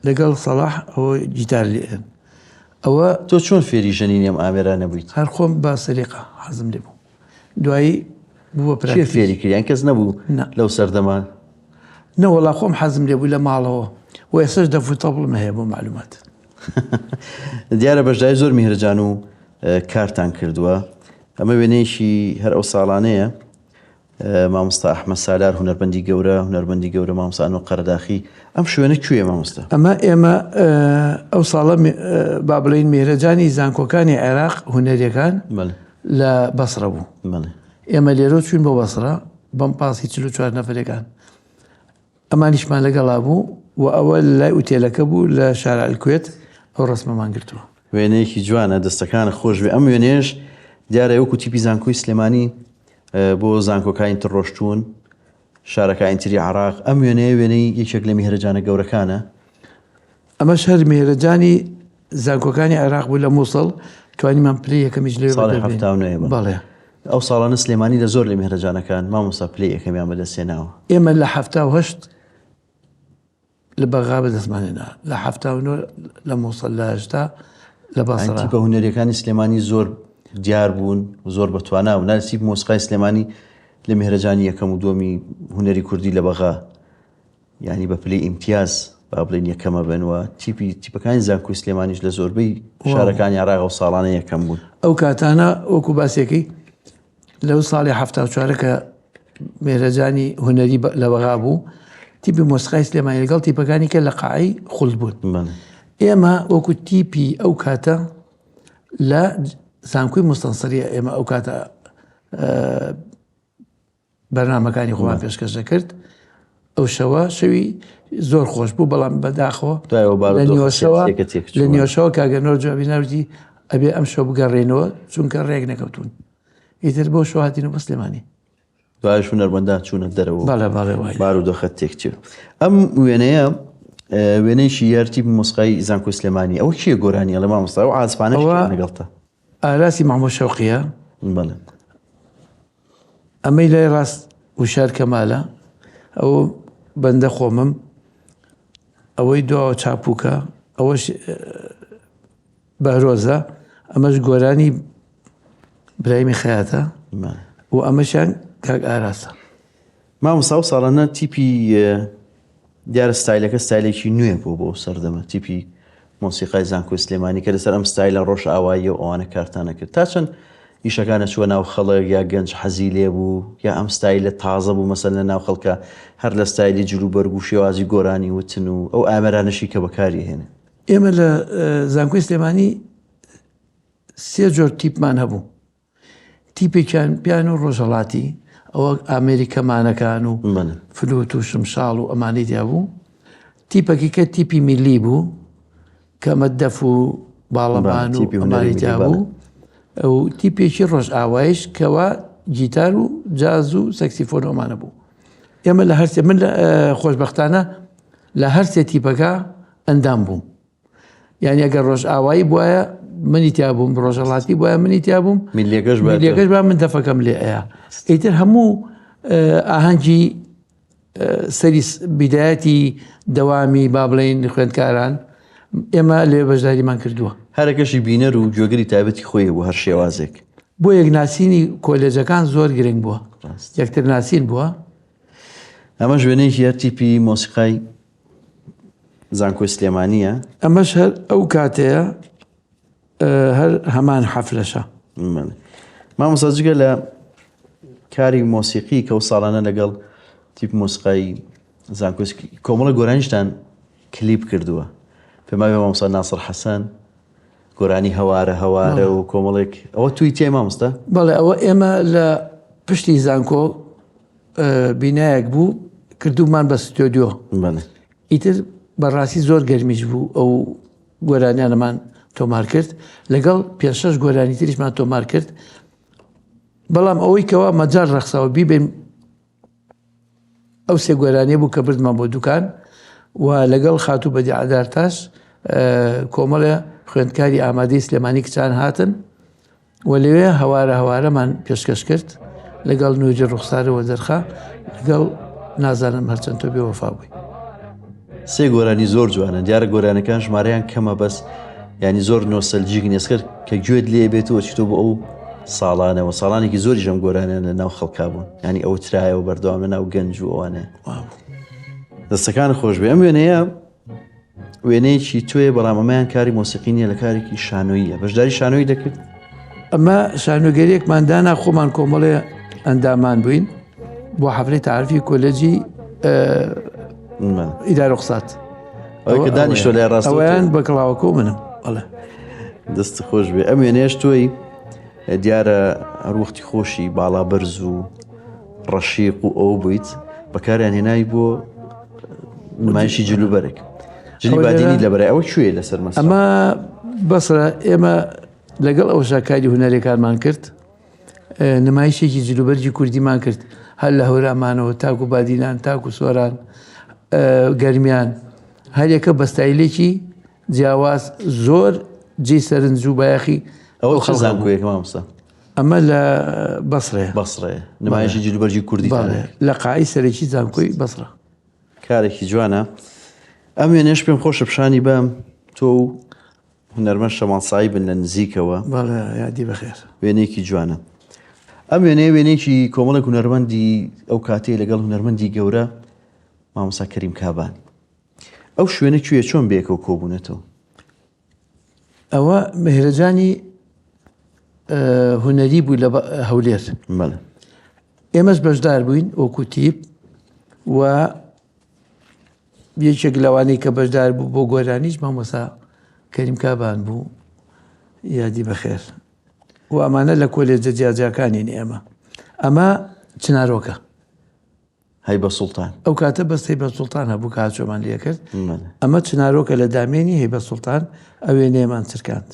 لەگەڵ سەڵاح ئەوە گیتار لێن ئەوە تۆ چۆن فێری ژەنینی ئەم ئامێرانە بوویت؟ هەر خۆم با سەریقە حەزم لێ بوو دوایی بووە چێ پراکتیک فێری کردیان کەس نەبوو نا. لەو سەردەما؟ نەوەڵا خۆم حەزم لێ بوو لە ماڵەوە و ئێسش دەفوت تەبڵم هەیە بۆ معلومات دیارە بەشدای زۆر میهرەجان و کارتان کردووە ئەمە وێنەیەکی هەر ئەو ساڵانەیە مامۆستا ئەحمەد سالار هونەربەندی گەورە مامۆستا ئەنوەر قەرداخی ئەم شوێنە کوێ مامۆستا؟ ئەمە ئێمە ئەو ساڵە با بڵین میهرەجانی زانکۆکانی عێراق هونەریەکان بەڵێ لە بەسرە بوو بەڵێ ئێمە لێرە چوین بۆ بەسرە بەم پاسی 44 نەفرەکان ئەمانیشمان لەگەڵا بوو و ئەوە لای ئوتێلەکە بوو لە شارع الکوێت ئەو ڕسمەمان گرتووە وێنەیەکی جوانە دەستەکانە خۆش بێ ئەم وێنێش دیارە وەکو تیپی زانکۆی سلێمانی بۆ زانکۆکانی تر ڕۆشتوون شارەکانی تری عێراق ئەم وێنەی یەکێک لە میهرەجانە گەورەکانە ئەمە شەر میهرەجانی زانکۆکانی عێراق بوو لە مووسڵ توانیمان پلەی یەکەمیش لێ ساڵی 79 بەڵێ ئەو ساڵانە سلێمانی لە زۆر لە میهرەجانەکان مامۆستا پلەی یەکەمیان بەدەستێناوە ئێمە لە 78 لە بەغا بەدەستمانێنا لە 79 لە مووسڵ لە 80 لە بەسرا تیپە هونەریەکانی سلێمانی زۆر دیار بوون و زۆر بەتوانا و ناسیب مۆسیقای سلێمانی لە میهرەجانی یەکەم و دووەمی هونەری کوردی لە بەغا یعنی بە پلەی ئیمتیاز با بڵێن یەکەمە بنوە تیپەکانی زانکۆی سلێمانیش لە زۆربەی شارەکانی عێراق و ساڵانە یەکەم بوون ئەو کاتانە وەکو باسێکی لەو ساڵی 74 کە میهرەجانی هونەری لە بەغا بوو تیپی مۆسیقای سلێمانی لەگەڵ تیپەکانی کە لە قاعی خولد بوون ئێمە وەکو تیپی ئەو کاتە لە زانکۆی مستەنسەریە ئێمە ئەو کاتە بەرنامەکانی خۆمان پێشکەش کرد ئەو شەوە شەوی زۆر خۆش بوو بەڵام بەداخەوە لە نیوەشەوە کاگەنۆر جوابی ناوتی ئەبێ ئەم شەو بگەڕێنەوە چونکە ڕێک نەکەوتون ئیتر بۆ شەوهاتین و بە سلێمانی دوایش هونەرمەندان چوونە دەرەوە بار و دۆخەت تێکچێ ئەم وێنەیە وێنەیەکی یارتیپ مۆسیقای زانکۆی سلێمانی ئەوە کیە گۆرانیە لە مامۆستا و عازفانە لەگەڵتە ئاراسی محموود شەوقیە بەڵێ ئەمەی لای ڕاست وشار کەمالە ئەو بەندە خۆمم ئەوەی دواوە چاپووکە ئەوەش بەهرۆزە ئەمەش گۆرانی برایمی خەیاتە و ئەمەشان کاک ئاراسە مامۆستا و ساڵانە تیپی دیارە ستایلەکە ستایلێکی نوێ بوو بۆ سەردەمە تیپی مۆسیقای زانکۆی سلێمانی کە لەسەر ئەم ستایلە ڕۆژ ئاوایی و ئەوانە کارتانە کرد تا چەند ئیشەکانە چووە ناو خەڵک یا گەنج حەزی لێ بوو یا ئەم ستایلە تازە بوو مەسەل لە ناو خەڵکە هەر لە ستایلی جلوبەرگ و شێوازی گۆرانی وتن و ئەو ئامێرانەشی کە بەکاری هێنێ ئێمە لە زانکۆی سلێمانی سێ جۆر تیپمان هەبوو تیپێکیان پیان و ڕۆژهەڵاتی ئەوە ئامریکەمانەکان و فلوت و شمشاڵ و ئەمانی دیا بوو تیپەکی کە تیپی میلی بوو کە مەدەف و باڵەمان و ئەمانی دیا بوو ئەو تیپێکی ڕۆژ ئاوایش کەوا گیتار و جاز و سەکسیفۆن ئەمانە بوو ئێمە لە هەرسێ من خۆشبەختانە لە هەرسێ تیپەکە ئەندام بووم یعنی ئەگەر ڕۆژ ئاوایی بواە منی تیا بووم ڕۆژهەڵاتی بواە منی تیا بووم میلیەکەش با من دەفەکەم لێ ئەیە ئیتر هەموو ئاهەنگی سەری بیدایەتی دەوامی با بڵێن خوێندکاران ئێمە لێ بەشداریمان کردووە هەرەکەشی بینەر و گوێگری تایبەتی خۆی بوو هەر شێوازێک بۆ یەکناسینی کۆلێجەکان زۆر گرنگ بووە یەکتر ناسین بووە ئەمە وێنەیەکی هەر تیپی مۆسیقای زانکۆی سلێمانیە ئەمەش هەر ئەو کاتەیە هەر هەمان حەفلەشە مامۆستا جگە لە کاری مۆسیقی کە و ساڵانە لەگەڵ تیپ مۆسیقای زانکۆی کۆمەڵە گۆرانیشتان کلیپ کردووە پێما بێ مامۆستا ناسر حەسەن گۆرانی هەوارە و کۆمەڵێک ئەوە توی تێ مامۆستا بەڵێ ئەوە ئێمە لە پشتی زانکۆ بینایەک بوو کردومان بە ستۆدیۆ ئیتر بەڕاستی زۆر گەرمیش بوو ئەو گۆرانیانەمان تۆمار کرد لەگەڵ پێشەش گۆرانی تریشمان تۆمار کرد بەڵام ئەوەی کەوا مەجار ڕەخساوە بیبێن ئەو سێ گۆرانیە بوو کە بردمان بۆ دوکان و لەگەڵ خاتوو بەدی عەدارتاش کۆمەڵە خوێندکاری ئامادەی سلێمانی کچان هاتن و لەوێ هەوارەمان پێشکەش کرد لەگەڵ نوێژی ڕوخسارەوە دەرخا لەگەڵ نازانم هەرچەند تۆ بێ وەفا بووی. سێ گۆرانی زۆر جوانە، دیارە گۆرانەکان ژمارەیان کەمە بەس ینی زۆر نۆستەلژیک نێسکرد کە گوێت لێ بێتەوە چیتۆ بۆ ئەو ساڵانەوە ساڵانێکی زۆری ژەم گۆرانیان لە ناو خەڵکا بوون، ینی ئەو ترایەوە بەردەوام لە ناو گەنج و ئەوانەیە. دەستەکان خۆش بێ. ئەم وێنەیە وێنەیەکی توێ بەڵام ئەمەیان کاری مۆسیقی نیە، لە کارێکی شانۆییە. بەشداری شانۆیی دەکرد؟ ئەمە شانۆگەریەکمان دانا، خۆمان کۆمەڵێ ئەندامان بووین بۆ حەفلەی تعریفی کۆلێجی ئیدارە ڕوخسات. ئەوەی کە دانیشتۆ لای ڕاستە ئەویان بە کڵاوەکۆ منم. دەست خۆش بێ. ئەم وێنەیەش تۆی دیارە هەروەختی خۆشی باڵا بەرز و ڕەشیق و ئەو بوویت بەکاریان هێنایی بۆ نمایشی جلوبەرێک. جلی بادینی لەبەرای ئەوە کوێ لەسەر مەسەڵ؟ ئەمە بەسرە ئێمە لەگەڵ ئەو شاکاری هونەرێکارمان کرد، نمایشێکی جلوبەرجی کوردیمان کرد، هەر لە هەورامانەوە تاکو بادینان، تاکو سۆران، گەرمیان، هەرێکە بەستایلێکی جیاواز زۆر جێ سەرنج و بایەخی ئەوە خەزانکۆیەکە مامۆستا. ئەمە لە بەسڕەیە. بەسڕەیە نمایشی جلوبەرجی کوردی لە قاعی سەرەکی زانکۆی بەسڕە. کارێکی جوانە. ئەم وێنەش پێم خۆشە پیشانی بەم تۆ و هونەرمەند شەماڵسایی بن لە نزیکەوە. یادی بەخێر. وێنەیەکی جوانە. ئەم وێنەیەکی کۆمەڵێک هونەرمەندی ئەو کاتەیە لەگەڵ هونەرمەندی گەورە مامۆستا کەریم کابان. ئەو شوێنە کوێ چۆن بێکەوە کۆبوونەتەوە؟ ئەوە مهرەجانی هونەری بوو لە هەولێر. ئێمەش بەشدار بووین وەکو تیپ و یەکێک لەوانەی کە بەشدار بوو بۆ گۆرانیش مامۆستا کەریم کابان بوو، یادی بەخێر. و ئەمانە لە کۆلێجە جیاجاکانین ئێمە. ئەمە چنارۆکە هەیبە سوڵتان. ئەو کاتە بەس هەیبە سوڵتان هەبوو کە هاچۆمان لێ کرد. ئەمە چنارۆکە لە دامێنی هەیبە سوڵتان ئەو وێنەیەمان چرکاند.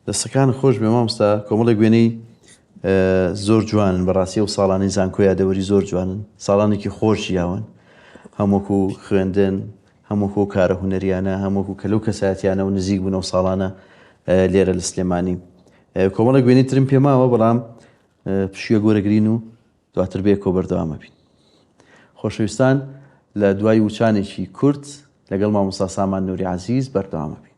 دەستەکان خۆش بێ مامۆستا، کۆمەڵێک وێنەی زۆر جوانن بەڕاستی و ساڵانی زانکۆ یادەوەری زۆر جوانن، ساڵانێکی خۆش ژیاون، هەمووەکو خوێندن، هەمووەکو کارە هونەریانە، هەمووەکو کەلو کەسایەتیانە و نزیک بوون و ساڵانە لێرە لە سلێمانی. کۆمەڵێک وێنەی ترم پێماوە بەڵام پشووە گۆرەگرین و دواتر بێکەوە بەردەوامە بین. خۆشەویستان، لە دوای وچانێکی کورت لەگەڵ مامۆستا سامان نووری عەزیز بەردەوامە بین.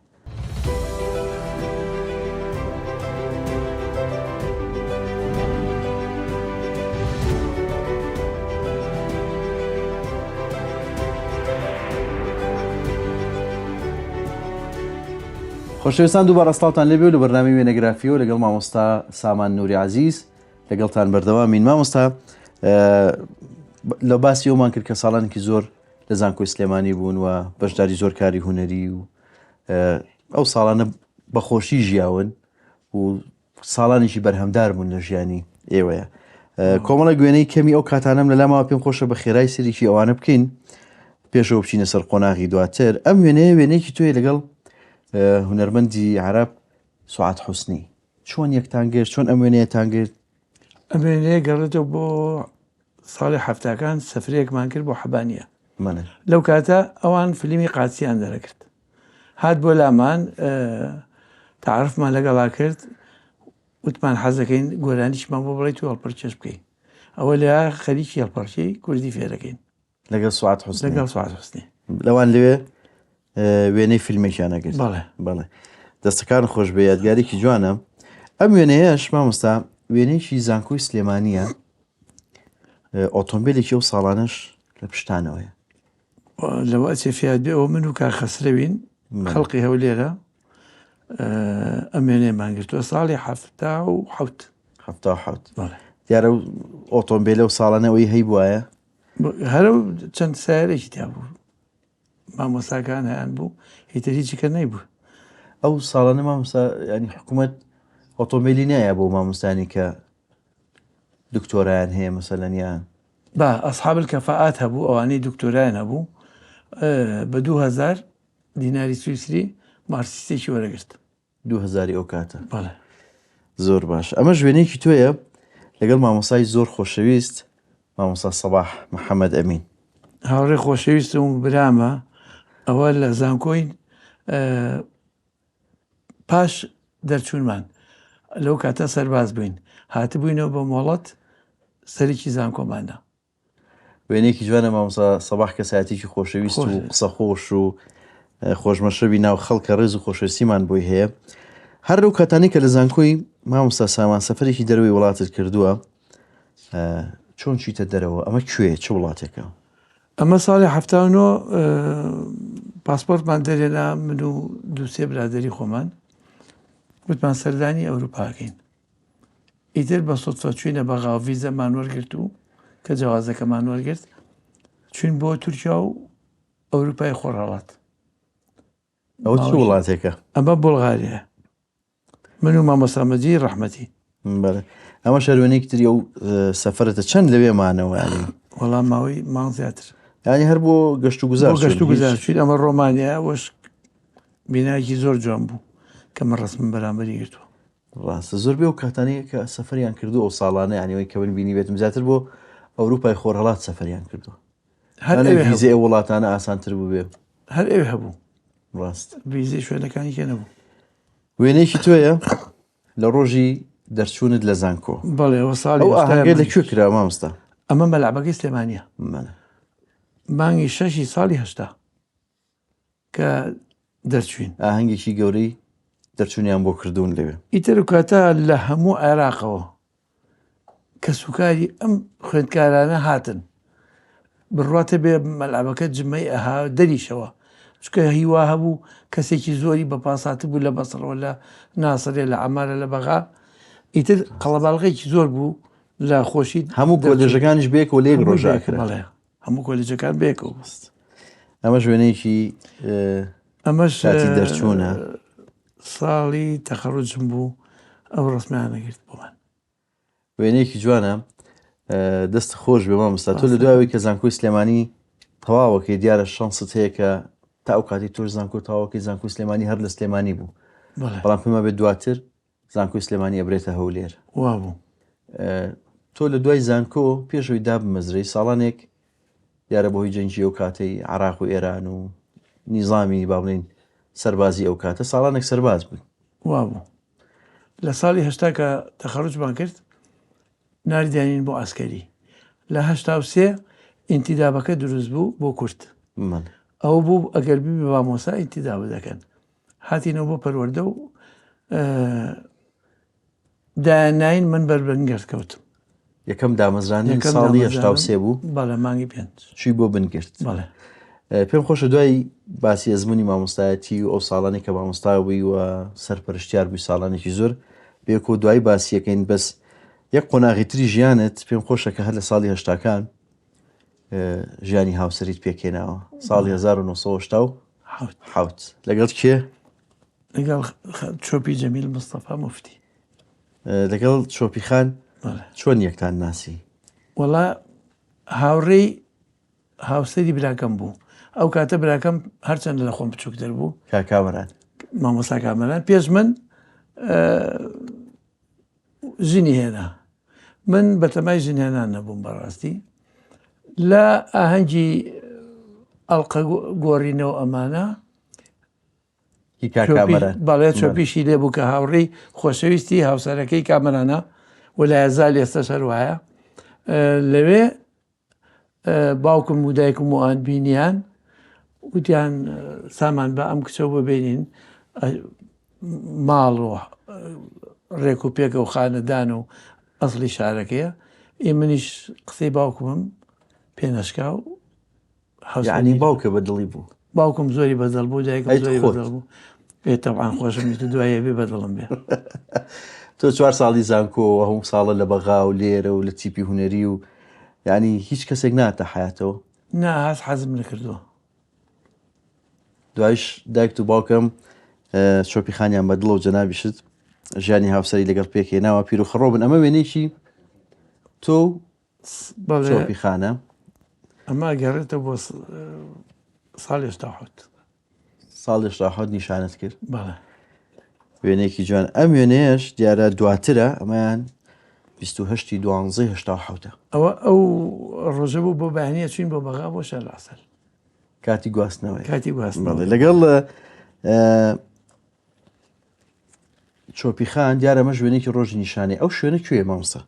خۆشەویستان، دووبارە ڕاستاوتان لێبێ و لە بەرنامەی وێنەگرافیەوە لەگەڵ مامۆستا سامان نووری عەزیز لەگەڵتان بەردەوامین. مامۆستا لە باسی ئەومان کرد کە ساڵانێکی زۆر لە زانکۆی سلێمانی بوون و بەشداری زۆر کاری هونەری و ئەو ساڵانە بەخۆشی ژیاون و ساڵانێکی بەرهەمدار بوون لە ژیانی ئێوەیە. کۆمەڵە گوێنەی کەمی ئەو کاتانەم لە لامەوە پێم خۆشە بە خێرای سەرێکی ئەوانە بکەین پێشەوە بچینە سەر قۆناغی دواتر. ئەم وێنەیەکی توێ لەگەڵ هونەرمەندی عەرەب سوعاد حوسنی چۆن یەکتان گرت؟ چۆن ئەم وێنەیەتان گرت؟ ئەم وێنەیە گەڕێتەوە بۆ ساڵی هەفتاکان سەفرەیەکمان کرد بۆ حەبانیە. لەو کاتە ئەوان فیلمی قاچیان دەرەکرد، هات بۆ لامان تعارفمان لەگەڵا کرد، وتمان حەزەکەین گۆرانیشمان بۆ بڵێ تو هەڵپەرچێش بکەین. ئەوە لە خەریکی هەڵپەرچەی کوردی فێرەکەین لەگەڵ سوعاد حوسنی. لەگەڵ سوعاد حوسنی لەوان لەوێ وێنەی فیلمێکیان نەگرت. بەڵێ دەستەکان خۆش بێ، یادگارێکی جوانە. ئەم وێنەیەش مامۆستا وێنەیەکی زانکۆی سلێمانیە، ئۆتۆمبیلێکی ئەو ساڵانەش لە پشتانەوەیە. لەوە چێفیاد بێ ئەوە من و کار خەسرەوین خەڵقی هەولێرە ئەم وێنەیەمان گرتووە ساڵی 77. دیارە ئۆتۆمبیلە و ساڵانەوەی هەی بواە هەرە چەند سایارێکی تا بوو، مامۆستاکان هەیان بوو، هیتر هیچیکە نەیبوو. ئەو ساڵانە مامۆستا ینی حکوومەت ئۆتۆمبیلی نایە بۆ مامۆستانی کە دکتۆرایان هەیە مەسەلەن یان با ئەسحاب الکەفاءات هەبوو، ئەوانەی دکتۆرایان هەبوو بە 2000 دیناری سویسری مارسیستێکی وەرەگرت. 2000 ئەو کاتە. زۆر باش. ئەمە ژوێنێکی تۆیە لەگەڵ مامۆستای زۆر خۆشەویست مامۆستا سەباح محەممەد ئەمین. هاوڕێ خۆشەویستم و برامە ئەوە لە زانکۆی پاش دەرچوونمان لەو کاتە سەرباز بووین هاتبووینەوە بە مۆڵەت سەرێکی زانکۆمانە. وێنەیەکی جوانە مامۆستا سەباح کەسایەتێکی خۆشەویست و قسە خۆش و خۆشمەشربی ناو خەڵکە ڕێز و خۆشەویستیمان بۆی هەیە. هەر لەو کاتانی کە لە زانکۆی مامۆستا سامان سەفەرێکی دەروی وڵاتت کردووە چۆن چیتە دەرەوە؟ ئەمە کوێ چه وڵاتێکە؟ ئەمە ساڵی 79 پاسپۆرتمان دەرێنا من و دووسێ برادری خۆمان وتمان سەردانی ئەوروپاکەین. ئیتر بە سوتفە چوینە بەغاو ڤیزەمان وەرگرت و کە جیازەکەمان وەرگرت چوین بۆ تورکیا و ئەوروپای خۆرهەڵات. ئەو چ وڵاتێکە؟ ئەمە بۆڵغاریە. من و مامۆستا مەجید ڕەحمەتی. ئەمە شەروێنێکی تری ئەو سەفەرەتە چەند لەوێمانەوە ینی؟ وەڵام ماوەی مانگ زیاتر. ینی هەر بۆ گەشت و گوزار گەشت و گوزار چوین. ئەمە ڕۆمانیا وەش بینایەکی زۆر جوان بوو کە من ڕسمم بەرامبەری گرتووە. ڕاستە زۆر بێ و کاتانەیە کە سەفەریان کردو ئەو ساڵانە ینیەوەی کە من بینی بێتم زیاتر بۆ ئەوروپای خۆرهەڵات سەفەریان کردووە. ڤیزە ئەو وڵاتانە ئاسانتر بوو بێ. هەر ئەوێ هەبوو. ڕاست ڤیزەی شوێنەکانی کێ نەبوو. وێنەیەکی تۆیە لە ڕۆژی دەرچوونت لە زانکۆ؟ بەڵێ ئەوە ساڵی ئەو ئاهەنگە لەکوێ کرا مامۆستا؟ ئەمە مەلعبەکەی سلێمانیە. مانگی 6 ساڵی 80 کە دەرچوین. ئاهەنگێکی گەورەی دەرچوونیان بۆ کردوون لەوێ. ئیتر و کاتە لە هەموو عێراقەوە کە سوکاری ئەم خوێندکارانە هاتن بڕاتە بێ مەلعبەکە جمەی ئەها دەریشەوە چکە هیوا هەبوو کەسێکی زۆری بە پاسات بوو لە بەسڕەوە لە ناسرێ لە ئەمارە لە بەغا. ئیتر قەڵەباڵغێکی زۆر بوو لە خۆشی هەموو کۆلێژەکانیش بێکەوە لێک ڕۆژاکرا. هەموو کۆلێجەکان بێکەوە. ئەمە وێنەیەکی ئەمەش دەرچوونە ساڵی تەخەڕوجم بوو ئەو ڕسمیانەگرت بۆمان. وێنەیەکی جوانە دەست خۆش بێ مامۆستا تۆ لە دوایەوەی کە زانکۆی سلێمانی تەواوەکەی دیارە شانست هەیە کە تا ئەو کاتی تۆش زانکۆ تاواکەی زانکۆی سلێمانی هەر لە سلێمانی بوو بەڵام پێما بێت دواتر زانکۆی سلێمانی ئەبرێتە هەولێر. وا بوو تۆ لە دوای زانکۆ پێشەوەی دابمەزرەی ساڵانێک دیارە بۆی جەنگی ئەو کاتەی عێراق و ئێران و نیزامی با بڵێن سەربازی ئەو کاتە ساڵانێک سەرباز بوو. وا بوو لە ساڵی 80 کە تەخەڕوجمان کرد ناردیانین بۆ ئاسکەری. لە 83 ئینتیدابەکە دروست بوو بۆ کورد. ئەو بوو ئەگەر بی بە مامۆسا ئینتیدابە دەکەن. هاتینەوە بۆ پەروەردە و داناین من بەربنگرد کەوتم. یەکەم دامەزرانی ساڵی 83 بوو. بەڵێ مانگی 5 چی بۆ بنگرت. بەڵێ پێم خۆشە دوای باسی ئەزمموی مامۆستایەتی و ئەو ساڵانی کە مامۆستا بووی و سەرپەرشتیار بووی ساڵانێکی زۆر بێکۆ دوای باسیەکەین بەس یەک قۆناغیتری ژیانت پێم خۆشە کە هەر لە ساڵی هەشتاکان ژیانی هاوسەریت پێکێناوە ساڵی 1970 لەگەڵ کێ؟ لەگەڵ چۆپی جەمیل مستەفا موفتی. لەگەڵ چۆپی خان چۆن یەکتان ناسی؟ وەڵا هاوڕێی هاوسەری براکەم بوو. ئەو کاتە براکەم هەرچەند لە خۆم بچووک دەربوو کاکامەران مامۆستا کامەران پێش من ژنی هێنا. من بەتەمای ژنێنان نەبووم بەڕاستی لە ئاهەنگی ئەڵقە گۆڕینەوە ئەمانە بەڵێ چۆپیشی لێبوو کە هاوڕێی خۆشەویستی هاوسەرەکەی کامەرانە وەلایەزال ئێستا سەر وایە لەوێ باوکم و دایکم و ئان بینیان وتیان سامان بە ئەم کچە ببینین ماڵ و ڕێک و پێکە و خانەدان و ئەسڵی شارەکەیە. منیش قسەی باوکمم پێنەشکا و یعنی باوکە بەدڵی بوو. باوکم زۆری بەدڵ بوو دایکم زۆری بەدڵ بوو. پێتەوان خۆشم دوایە بێ بەدڵم بێ. تۆ 4 ساڵی زانکۆ هەموو ساڵە لە بەغا و لێرە و لە تیپی هوەری و یعنی هیچ کەسێک ناتە حیاتەوە؟ ناهاس حەزم نەکردووە. دوایش دایک و باوکەم چۆپی خانیان بەدڵ و جەنابیشت ژیانی هاوسەری لەگەڵ پێکێناوە پیر و خڕۆ بن. ئەمە وێنێکی تۆ چۆپی خانە ئەمە گەڕێتە بۆ ساڵی 80 نیشانت کرد. بەڵێ وێنێکی جوان. ئەم وێنەیەش دیارە دواترە ئەمەیان 28/12/87 ئەوە ئەو ڕۆژە بوو بۆ بەهانیە چین بۆ بەغا بۆ شەر عەسەل کاتی گواستنەوەی کاتی گواستنەوە. بەڵێ لەگەڵ چۆپی خان دیارە ئەمە شوێنێکی ڕۆژی نیشانەی ئەو شوێنە کوێ مامۆستا؟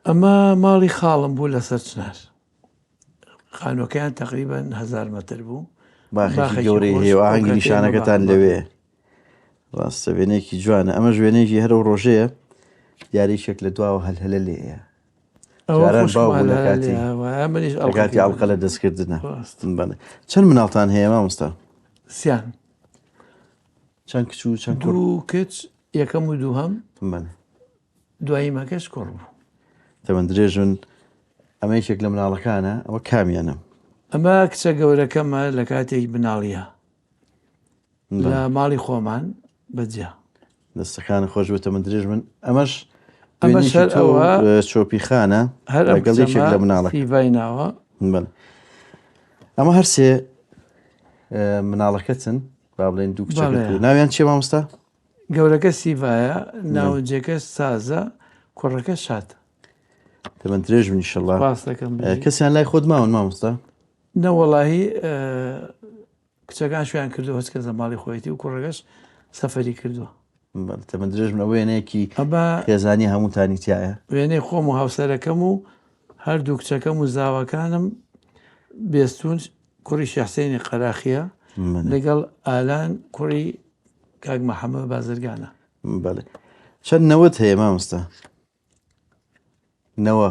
ئەمە ماڵی خاڵم بوو لەسەر چنار خانوەکەیان تقریبان 1000 متر بوو باخێکی گەورەی هەیە و ئاهەنگی نیشانەکەتان لەوێ ڕاستە وێنەیەکی جوانە ئەمە ژوێنێکی هەرە و ڕۆژەیە دیارێکێک لە دواوە هەلهەلە لێیە کاتی ئاڵقە لە دەستکردنە چەند مناڵتان هەیە مامۆستا؟ سیان چەند کچ و چەند کوڕ؟ دوو کچ یەکەم و دووهەم بەڵێ دواییمەکەش کوڕ بوو تەمەند درێژن ئەمە یەکێک لە مناڵەکانە ئەوە کامیانە؟ ئەمە کچە گەورەکەمە لە کاتێک بناڵیە لە ماڵی خۆمان بەجیا دەستەکان خۆش بە تەمەند درێژ من ئەمەش چۆپی خانە هەرگەڵێکێک لە مناڵەکەی ناوە ئەمە هەرسێ مناڵەکەتن با بڵێن دوو کچەکە ناویان چێ مامۆستا؟ گەورەکە سیڤایە ناوجێکە سازە کوڕەکە شاتە تەمەند درێژ بن ئینشەڵڵا کەسیان لای خۆت ماون مامۆستا؟ نەوەڵاهی کچەکان شویان کردو هەچ کەس لە ماڵی خۆیەتی و کوڕەکەش سەفەری کردووە تەمەند درێژ من وێنەیەکی خێزانی هەمووتانی تایە وێنەی خۆم و هاوسەرەکەم و هەردوو کچەکەم و زاوەکانم بێستون کوڕی شەحسێنی قەراخیە لەگەڵ ئالان کوڕی کاک مەحەممەد بازرگانە بەڵێ چەند نەوەت هەیە مامۆستا؟ نەوە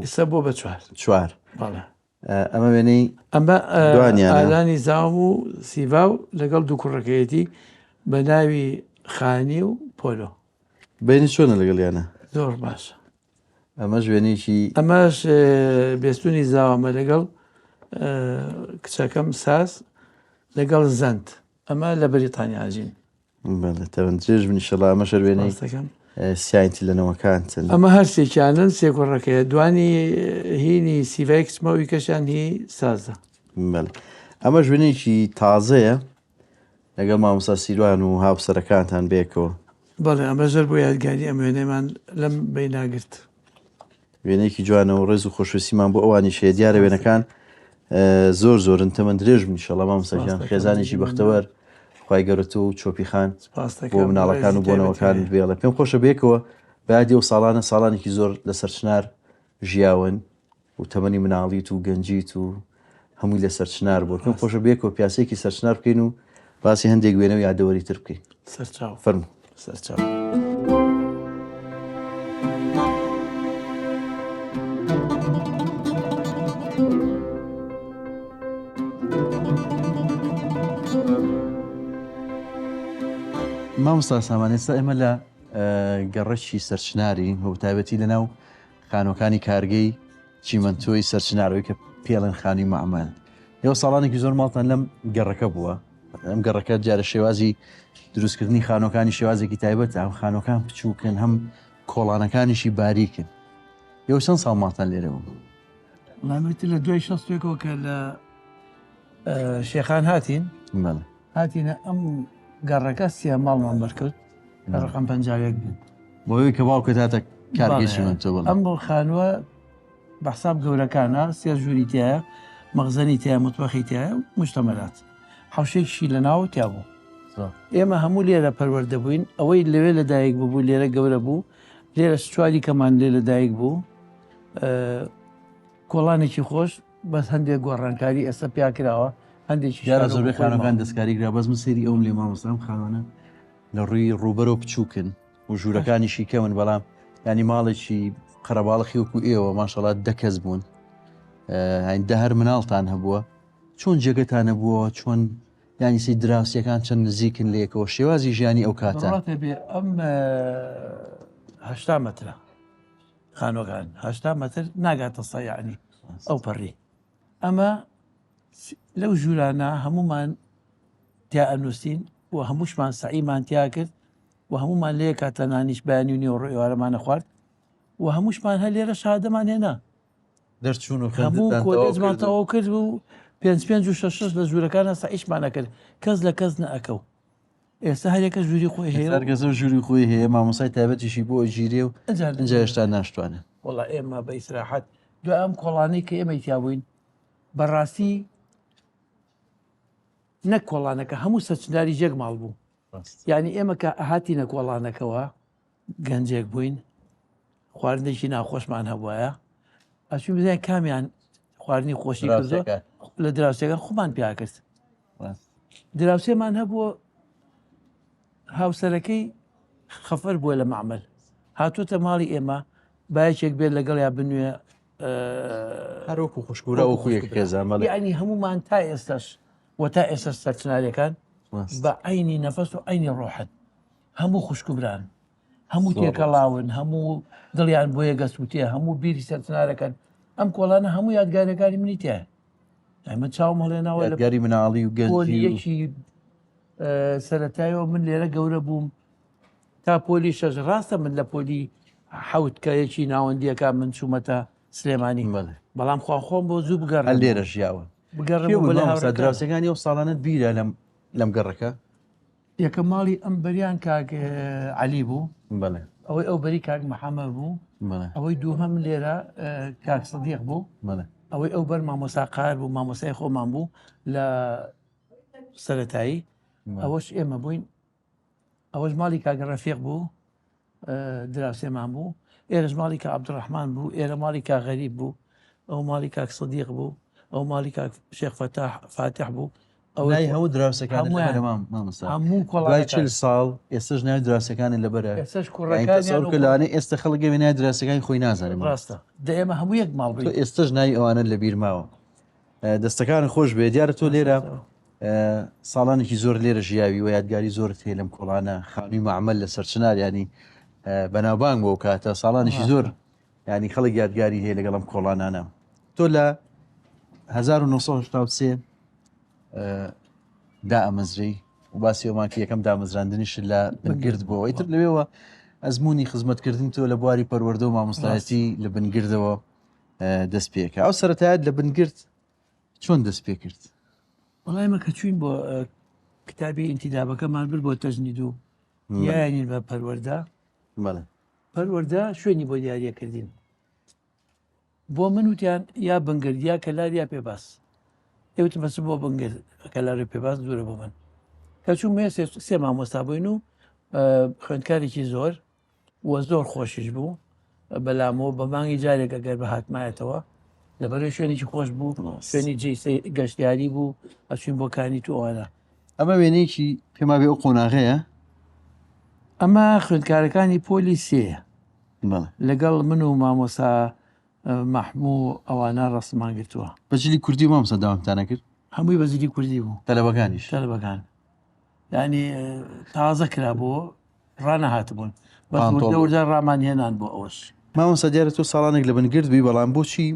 ئێستا بۆ بە چوار ئەمە وێنەی ئەمە ئالانی زاوم و سیڤا و لەگەڵ دوو کوڕەکەیەتی بە ناوی خانی و پۆلۆ بینی چۆنە لەگەڵیانە؟ زۆر باشە ئەمە ژوێنێکی ئەمەش بێستونی زاوەمە لەگەڵ کچەکەم ساس لەگەڵ زەند ئەمە لە بەریتانیاژین تەمەند درێژ بن ئینشەڵڵا ئەمە شەروێنەی سیانتی لەنەوەکان ئەمە هەر سێکیانن سێ کوڕەکەیە دوانی هینی سیڤای کچمەوەی کەشان هی سازە ئەمە ژوێنێکی تازەیە لەگەڵ مامۆستا سیروان و هاوسەرەکانتان بێکەوە بەڵێ ئەمە زۆر بۆ یادگاری ئەم وێنەیەمان لەم بەیناگرت وێنەیەکی جوانە و ڕێز و خۆشویستیمان بۆ ئەوانی شەیە دیارە وێنەکان زۆر زۆرن تەمەند درێژ بن ئینشەڵڵا مامۆستاکان خێزانێکی بەختەوەر خوای گەورەتە و چۆپی خان بۆ مناڵەکان و بۆنەوەکان بێڵێ پێم خۆشە بێکەوە بەیادی و ساڵانە ساڵانێکی زۆر لەسەر چنار ژیاون و تەمەنی مناڵیت و گەنجیت و هەمووی لەسەر چنار بوو پێم خۆشە بێکەوە پیاسێکی سەرچنار بکەین و باسی هەندێک وێنە و یادەوەری تر بکەین فەرموو سەرچاو مامۆستا سامان ئێستا ئێمە لە گەڕەکی سەرچناری و تایبەتی لەناو خانوەکانی کارگەی چیمەنتۆی سەرچنارەوەی کە پێڵێن خانی مەعمەل لێوە ساڵانێکی زۆر ماڵتان لەم گەڕەکە بووە ئەم گەڕەکە جارە شێوازی دروستکردنی خانوەکانی شێوازێکی تایبەتە ئەم خانوەکان بچووکن هەم کۆڵانەکانیشی باریکن ئێوە چەند ساڵ ماڵتان لێرە بوو؟ وڵامەتی لە دوای شەستێکەوە کە لە شێخان هاتینە ئەم گەڕەکە سیە ماڵمان بەرکرد ڕقم 51 بوو بۆی کە باوکت هاتە کارگەی چیمەنتۆ ئەم خانووە بەحساب گەورەکانە سێ ژووری تایە مەخزەنی تایە مطبەخی تایە مشتەمەلات حوشێکشی لە ناو تیا بوو ئێمە هەموو لێرە پەروەردە بووین ئەوەی لەوێ لەدایک بوو لێرە گەورە بوو لێرە چواری کەمان لێ لەدایک بوو کۆڵانێکی خۆش بەس هەندێک گۆڕانکاری ئێستا پیاکراوە هەندێکی زۆربەی خانەکان دەستکاری کرا بەس من سێری ئەوم لێ مامۆستام خانوانە لە ڕووی ڕووبەرەوە بچووکن و ژوورەکانیشی کەون بەڵام ینی ماڵێکی قەرەباڵخی وەکو ئێوە ماشەڵات دەکەس بوون هەندە هەر مناڵتان هەبووە چۆن جێگەتانە بووە چۆن ینی سی دراوسیەکان چەند نزیکن لێکەوە شێوازی ژیانی ئەو کاتە ئەم 80 مترە خانۆکان 80 متر ناگاتە سەیانی ئەو پەڕی ئەمە لەو ژوورانە هەمومان تیا ئەنووسین و هەمووشمان سعیمان تیا کرد و هەمومان لێ کاتە نانیش بەیانی و نێو ڕێوارەمانە خوارد و هەمووشمان هە لێرە شادەمان هێنا دەرچوون و هەموو کۆلێجمان تەواو کرد و 5 و 6 لە ژوورەکانە سعیشمانە کرد کەس لە کەس نەئەکەو ئێستا هەرێکە ژووری خۆی هەیە هەرگەزە ژووری خۆی هەیە مامۆسای تایبەتیشی بۆ ژیرێ و ئەجا هێشتا ناشتوانێت وەڵا ئێمە بە ئیسراحەت دوای ئەم کۆڵانەی کە ئێمە تیا بووین بەڕاستی نەک کۆڵانەکە هەموو سەرچندداری جێک ماڵ بوو. یعنی ئێمە کە هاتی نەکۆڵانەکەەوە گەنجێک بووین خواردنێکی ناخۆشمان هەبواە ئەچوی بزانین کامیان خواردنی خۆشی کردو لە دراوسێکە خۆمان پیا کرد. دراوسێمان هەبووە هاوسەرەکەی خەفەر بووە لە معمل هاتوۆتە ماڵی ئێمە باەکێک بێت لەگەڵ یا بنوێ هەروەکو خوشکورە و خویەک خێزانمەڵ ینی هەمومان تا ئێستاش و تا ئێستا سەرچنارەکان بە عینی نەفەس و عینی ڕۆحن هەموو خوشکبران هەموو تێکەڵاون هەموو دڵیان بۆ یەگەسووتێ هەموو بیری سەرچنارەکەن ئەم کۆڵانە هەموو یادگارەکانی منی تێ ئەمە چاوم هەڵێناوە لە گەری مناڵی و گەنجیەکی سەرەتایەوە من لێرە گەورە بووم تا پۆلی شەش ڕاستە من لە پۆلی حەوتکەیەکی ناوەندیەکە من چوومەتە سلێمانی بەڵام خۆم بۆ زوو بگەڕ لێرە ژیاوە دراوسەکانی ئەو ساڵانت بیرە لەم گەڕەکە یەکە ماڵی ئەم بەریان کاک عەلی بوو بەڵێ ئەوەی ئەو بەری کاک محەممەد بوو ئەوەی دووهەم لێرە کاک سەدیق بوو ئەوەی ئەو بەر مامۆسا قار بوو مامۆسای خۆمان بوو لە سەرەتایی ئەوەش ئێمە بووین ئەوەش ماڵی کاگە ڕەفیق بوو دراوسێمان بوو ئێرەش ماڵی کا عەبدوڕەحمان بوو ئێرە ماڵی کا غەریب بوو ئەو ماڵی کاک سەدیق بوو ئەو ماڵی کاک شێخ فاتح بوو ئەوەی هەموو دراوسەکان هەموو دوای 40 ساڵ ئێستش ناوی دراوسەکانی لەبەرە ئێستا ئێستا خەڵک ناوی دراوسەکانی خۆی نازانێت ڕاستە ئێمە هەموو یەک ماڵ ئێستش ناوی ئەوانە لە بیر ماوە دەستەکان خۆش بێ دیارە تۆ لێرە ساڵانێکی زۆر لێرە ژیاوی و یادگاری زۆرت هەیە لەم کۆڵانە خانووی معمەل لە سەرچنار ینی بەناوبانگ بۆ کاتە ساڵانێکی زۆر ینی خەڵک یادگاری هەیە لەگەڵم کۆڵانانە تۆ لە 1970 دائەمەزری و باسی ئەوماکە یەکەم دامەزراندنیش لە بنگرد بووە ئیتر لەوێەوە ئەزمموی خزمەتکردن تۆ لە بواری پەروەردە و مامۆستایەتی لە بنگردەوە دەست پێکە ئەو سەرەتایەت لە بنگرد چۆن دەست پێ کرد؟ وەڵایمە کە چوین بۆ کتابی ئینتیدابەکەمان بر بۆ تەژنید و یانین بە پەروەردە پەروەردە شوێنی بۆ دیاریەکردین بۆ من وتیان یا بنگردیا کەلار یا پێباس ئێوت بەس بۆ بنگرد کەلاری پێباس دوورە بۆ من کە چوون مێ سێ مامۆستا بووین و خوێندکارێکی زۆر وە زۆر خۆشیش بوو بەلامەوە بە مانگی جارێک ئەگەر بە هاتمایەتەوە لەبەرەوەی شوێنێکی خۆش بوو شوێنی جێی گەشتیاری بوو ئەچوین بۆ کانی تو ئەوانە ئەمە وێنەیەکی پێما بێ ئەو قۆناغەیە ئەمە خوێندکارەکانی پۆلی سێ لەگەڵ من و مامۆسا مەحموو ئەوانە ڕستمان گرتووە بەجلی کوردی مامۆستا داوامتانە کرد هەمووی بەزیلی کوردی بوو تەلەبەکانیش تەلەبەکان ینی تازە کرا بۆ ڕانەهاتبوون بەوردە ڕامان هێنان بۆ ئەوەش مامۆستا دیارە تۆ ساڵانێک لە بنگرد بووی بەڵام بۆچی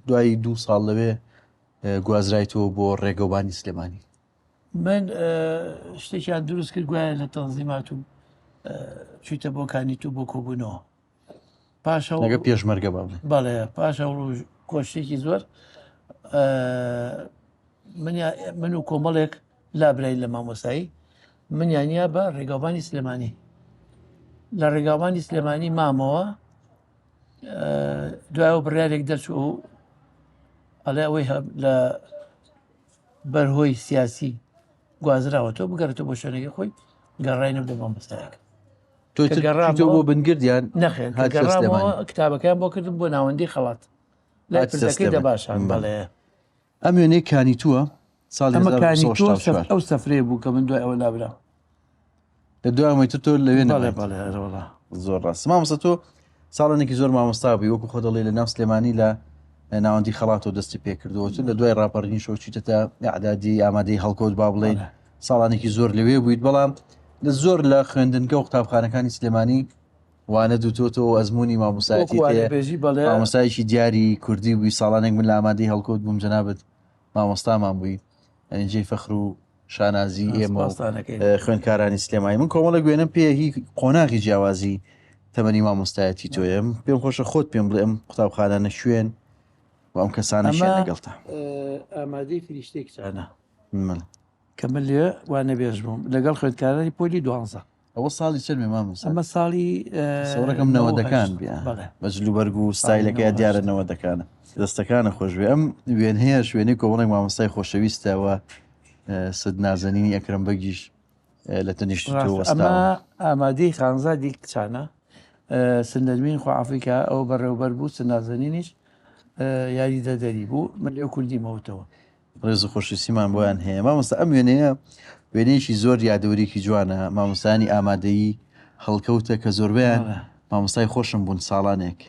دوای 2 ساڵ لەوێ گوازرایتەوە بۆ ڕێگەوبانی سلێمانی من شتێکیان دروست کرد گوایە لە تەنزیمات و چیتە بۆ کانی تو بۆ کۆبوونەوە پاشەگە پێشمەرگە باڵێ بەڵێ پاشە ڕوو کۆشتێکی زۆر من و کۆمەڵێک لابرای لە مامۆسایی منیانە بە ڕێگاوبانی سلێمانی لە ڕێگاوبانی سلێمانی مامەوە دوایەوە بڕیارێک دەرچوو ئەڵێ ئەوەی لە بەرهۆی سیاسی گوازراوەتەوە بگەڕێتەوە بۆ شوێنەکەی خۆی گەڕاینە بۆ مامۆستایەکە تۆ بۆ بنگردیان نەخێن کتابەکەیان بۆ کردم بۆ ناوەندی خەڵات لای پرسەکەی دەباشان بەڵێ ئەم وێنەی کانیتووە ساڵ ئەو سەفرێ بوو کە من دوای ئەوە لابرا لە دوایمەتر تۆ لەوێ بەڵێ زۆر ڕاست مامۆستا تۆ ساڵێکی زۆر مامۆستا بووی وەکو خۆ دەڵێ لە ناو سلێمانی لە ناوەندی خەڵاتەوە دەستی پێکردەوە لە دوای ڕاپەڕنی شۆچیتە ئەعدادی ئامادەی هەڵکەوت با بڵێن ساڵانێکی زۆر لەوێ بوویت بەڵام لە زۆر لە خوێندنگە و قوتابخانەکانی سلێمانی وانە دووتۆتەوە ئەزمموی مامۆسایەتی مامۆستایەکی دیاری کوردی بووی ساڵانێک من لە ئامادەی هەڵکەوت بووم جەنابەت مامۆستامان بووی ئەنجەی فەخر و شانازی ئێمە خوێندکارانی سلێمانی من کۆمەڵە گوێنم پێ هی قۆناغی جیاوازی تەمەنی مامۆستایەتی تۆیە پێم خۆشە خۆت پێم بڵێ ئەم قوتابخانانە شوێن و ئەم کەسانە شوێن لەگەڵتە ئامادەی فریشتێک چانە کە من لێ وانە بێژ بووم لەگەڵ خوێندکارانی پۆلی 12 ئەوە ساڵی چەرمێ مامۆستا ئەمە ساڵی سەورەکەم نەوەدەکان بەجلوبەرگ و ستایلەکەی دیارە نەوەدەکانە دەستەکانە خۆشوێ ئەم وێن هەیە شوێنی کۆمەڵێک مامۆستای خۆشەویستەوە سد نازەنینی ئەکرەم بەگیش لە تەنیشت وەستاوە. ئەمە ئامادەی خانزادی کچانە سنەرمین خوافریکا ئەو بەڕێوبەر بوو سنازەنینیش یاری دەدەری بوو من لێو کوردیمەوتەوە. ڕێز و خۆشویستیمان بۆیان هەیە. مامۆستا ئەم وێنەیە وێنەیەکی زۆر یادەوەریکی جوانە. مامۆستانی ئامادەیی هەڵکەوتە کە زۆربیان مامۆستای خۆشم بوون ساڵانێک.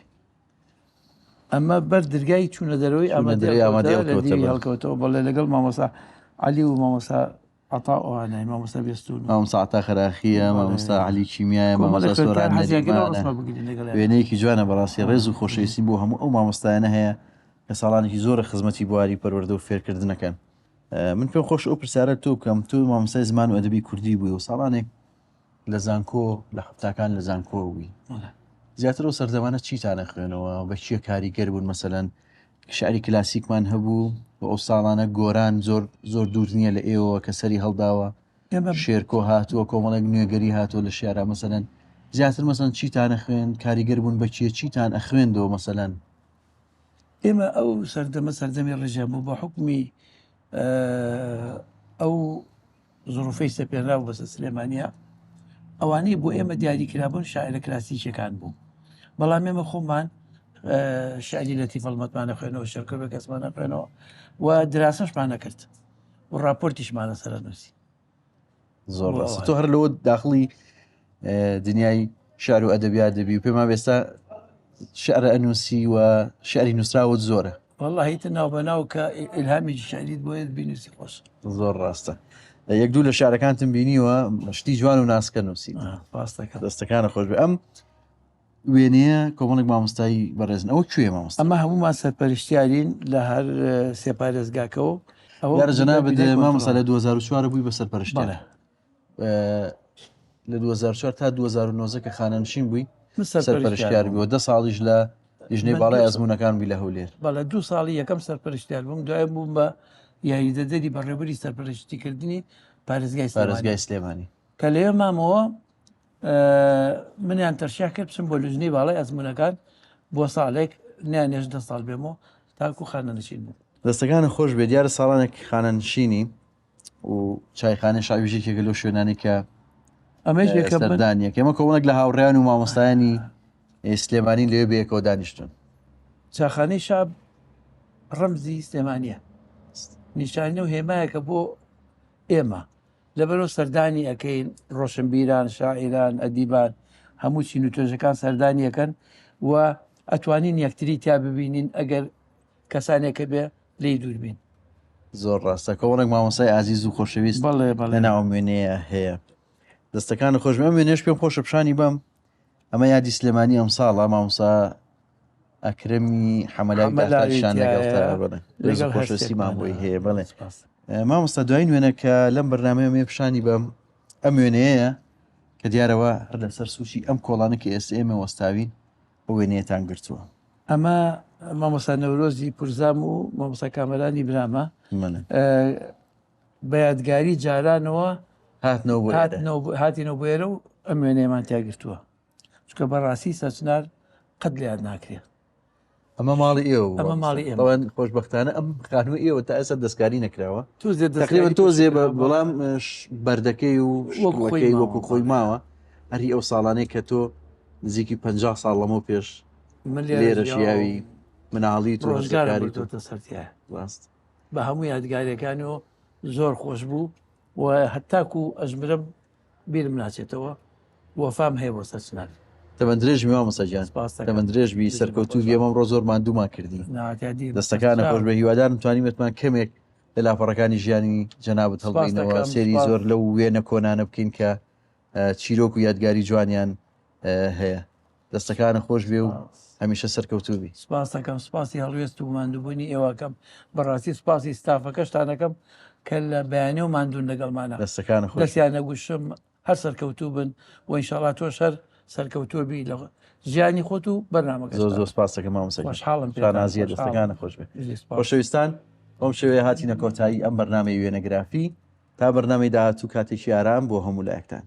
ئەمە بەر دەرگای چوونە دەرەوەی ئامادەی هەڵکەوتەوە بەڵێ لەگەڵ مامۆستا علی و مامۆستا عتا ئەوانای مامۆستا بێستون مامۆستا عتا خەراخیە مامۆستا علی کیمیایە مامۆستا سۆران وێنەیەکی جوانە بەڕاستی ڕێز و خۆشەویستی بۆ هەموو ئەو مامۆستایانە هەیە کە ساڵانێکی زۆرە خزمەتی بواری پەروەردە و فێرکردنەکەن. من پێم خۆش ئەو پرسیارە تۆ بکەم تۆ مامۆستای زمان و ئەدەبی کوردی بووی و ساڵانێک لە زانکۆ لە حوتاکان لە زانکۆ بووی زیاتر ئەو سەردەمانە چیتانە خوێنەوە بە چیە کاریگەر بوون مەسەلەن شعری کلاسیکمان هەبوو و ئەو ساڵانە گۆران زۆر دوور نییە لە ئێوە کە سەری هەڵداوە شێرکۆ هاتووە کۆمەڵێک نوێگەری هاتووە لە شێرا مەسەلەن زیاتر مەسەن چیتانە خوێن کاریگەر بوون بە چیە چیتان ئەخوێندەوە مەسەلەن. ئێمە ئەو سەردەمی ڕێژە بوو بە حکمی ئەو زۆرفەی سەپێنرا و بەسە سلێمانیا ئەوانەی بۆ ئێمە دیاریکرابوون شاعرە کلاسیکەکان بوو بەڵام ئێمە خۆمان شعری لەتیف هەڵمەتمانە خوێنەوە شەرکەوە کەسمانە خوێنەوە و دراسەشمان نەکرد و راپۆرتیشمانە سەر نووسی. زۆر ڕاست تۆ هەر لەوە داخڵی دنیای شعر و ئەدەبیات دەبی و پێما بێستا شعرە ئەنووسی و شعری نووسراوت زۆرە. والله هیتە ناو بەناو کە ئیلهامیی شعریت بۆیە بینوسی خۆش. زۆر ڕاستە. یەک دوو لە شارەکانتم بینیوە شتی جوان و ناسکە نووسی دەستەکانە خۆش بێ. ئەم وێنەیە کۆمەڵێک مامۆستایی بەڕێزن ئەوە کوێ مامۆستا؟ ئەمە هەمومان سەرپەرشتیارین لە هەر سێپارێزگاکەوە یارە جەناب مامۆستا لە 2004 بووی بە سەرپەرشتیار لە 2004 تا 2009 کە خانەنشین بووی سەرپەرشتیار بووە 10 ساڵیش لە لیژنەی باڵای ئەزموونەکان بووی لە هەولێر. بەڵێ 2 ساڵی یەکەم سەرپەرشتیار بووم دوای بووم بە یاریدەدەری بەڕێوەبەری سەرپەرشتیکردنی پارێزگای سلێمانی کە لێ مامەوە منیان تەرشیا کرد بچم بۆ لیژنەی باڵای ئەزموونەکان بۆ ساڵێک نیانێژ 10 ساڵ بێمەوە تاکو خانەنشین بوو. دەستەکانە خۆش بێ دیارە ساڵانێک خانەنشینی و چایخانە شاویژێکێکە لەو شوێنانی کە ئەمەدانیەک ئێمە کۆمەڵێک لە هاوڕێیان و مامۆستایانی سلێمانی لێ بەیەکەوە دانیشتون. چاخانەی شاب ڕەمزی سلێمانیە نیشانە و هێمایەکە بۆ ئێمە لەبەرەوە سەردانی ئەەکەین ڕۆشنبیران شاعیران ئەدیبان هەموو چین و تۆژەکان سەردانیەکەن و ئەتوانین یەکتری تا ببینین ئەگەر کەسانێکە بێ لی دووربین. زۆر ڕاستە کۆمەڵێک مامۆستای ئازیز و خۆشەویست لە ناو وێنەیە هەیە. دەستەکان خۆش ئەم وێنێش پێم خۆشە پیشانی بەم ئەمە یادی سلێمانی ئەم ساڵە مامۆستا ئەکرەمی حەمەلایشان لەگەڵ خۆشەویستیمان بۆی هەیە. بڵێ مامۆستا دوای وێنە کە لەم بەرنامەیە مێ پیشانی بەم ئەم وێنەیە کە دیارەوە هەر لەسەر سوچی ئەم کۆڵانە کە ئێستا ئێمە وەستاوین بۆ وێنەیەتان گرتووە. ئەمە مامۆستا نەورۆزی پورزام و مامۆستا کامەرانی برامە بە یادگاری جارانەوە هاتینەوە بۆێرە و ئەم وێنەیەمان تیاگرتووە چکە بەڕاستی سەچنار قەت لە یاد ناکرێت. ئەمە ماڵی ئێوە ئەمە ماڵی ئێوەن خۆشبەختانە ئەم خانووی ئێوە تا ئێستا دەستکاری نەکراوە تقریباً تۆزێ بەڵام بەردەکەی و وەکو خۆی ماوە هەری ئەو ساڵانەی کە تۆ نزیکی 50 ساڵ لەمەوە پێش لێرە شیاوی مناڵی ڕۆژگاری تۆتە سەرتیایە ڕاست بە هەموو یادگاریەکانەوە زۆر خۆش بوو و هەتاکو ئەژمرم بیرم ناچێتەوە وەفام هەیە بۆ سەرچنار. تەمەەن درێژمی مامۆستاجان تەمەەن درێژبی سەرکەوتوو ئێمەم ڕۆ زۆرمان دوومان کردی دەستەکانە خۆش بە هیوادارم توانیمەتمان کەمێک لە لاپەڕەکانی ژیانی جەنابەت هەڵبینەوە سێری زۆر لەو وێنە کۆنانە بکەین کە چیرۆک و یادگاری جوانیان هەیە. دەستەکانە خۆش بێ و هەمیشە سەرکەوتوو بی. سپاس دەکەم سپاسی هەڵوێست و ماندووبوونی ئێوەکەم بەڕاستی سپاسی ستافەکەشتانەکەم کە لە بەیانێ و ماندوون لەگەڵمانە دەستەکانە خۆش دەستیان نەگوشم هەر سەرکەوتوو بن و ئینشاڵڵا تۆش هەر سەرکەوتووە بی لە ژیانی خۆت و بەرنامەکە زۆر سپاس دەکەم مامۆستا شانازیە دەستەکانە خۆش بێ. خۆشەویستان ئەم شێوەیە هاتینە کۆتایی ئەم بەرنامەی وێنەگرافی تا بەرنامەی داهاتوو کاتێکی ئارام بۆ هەموو لایەکتان.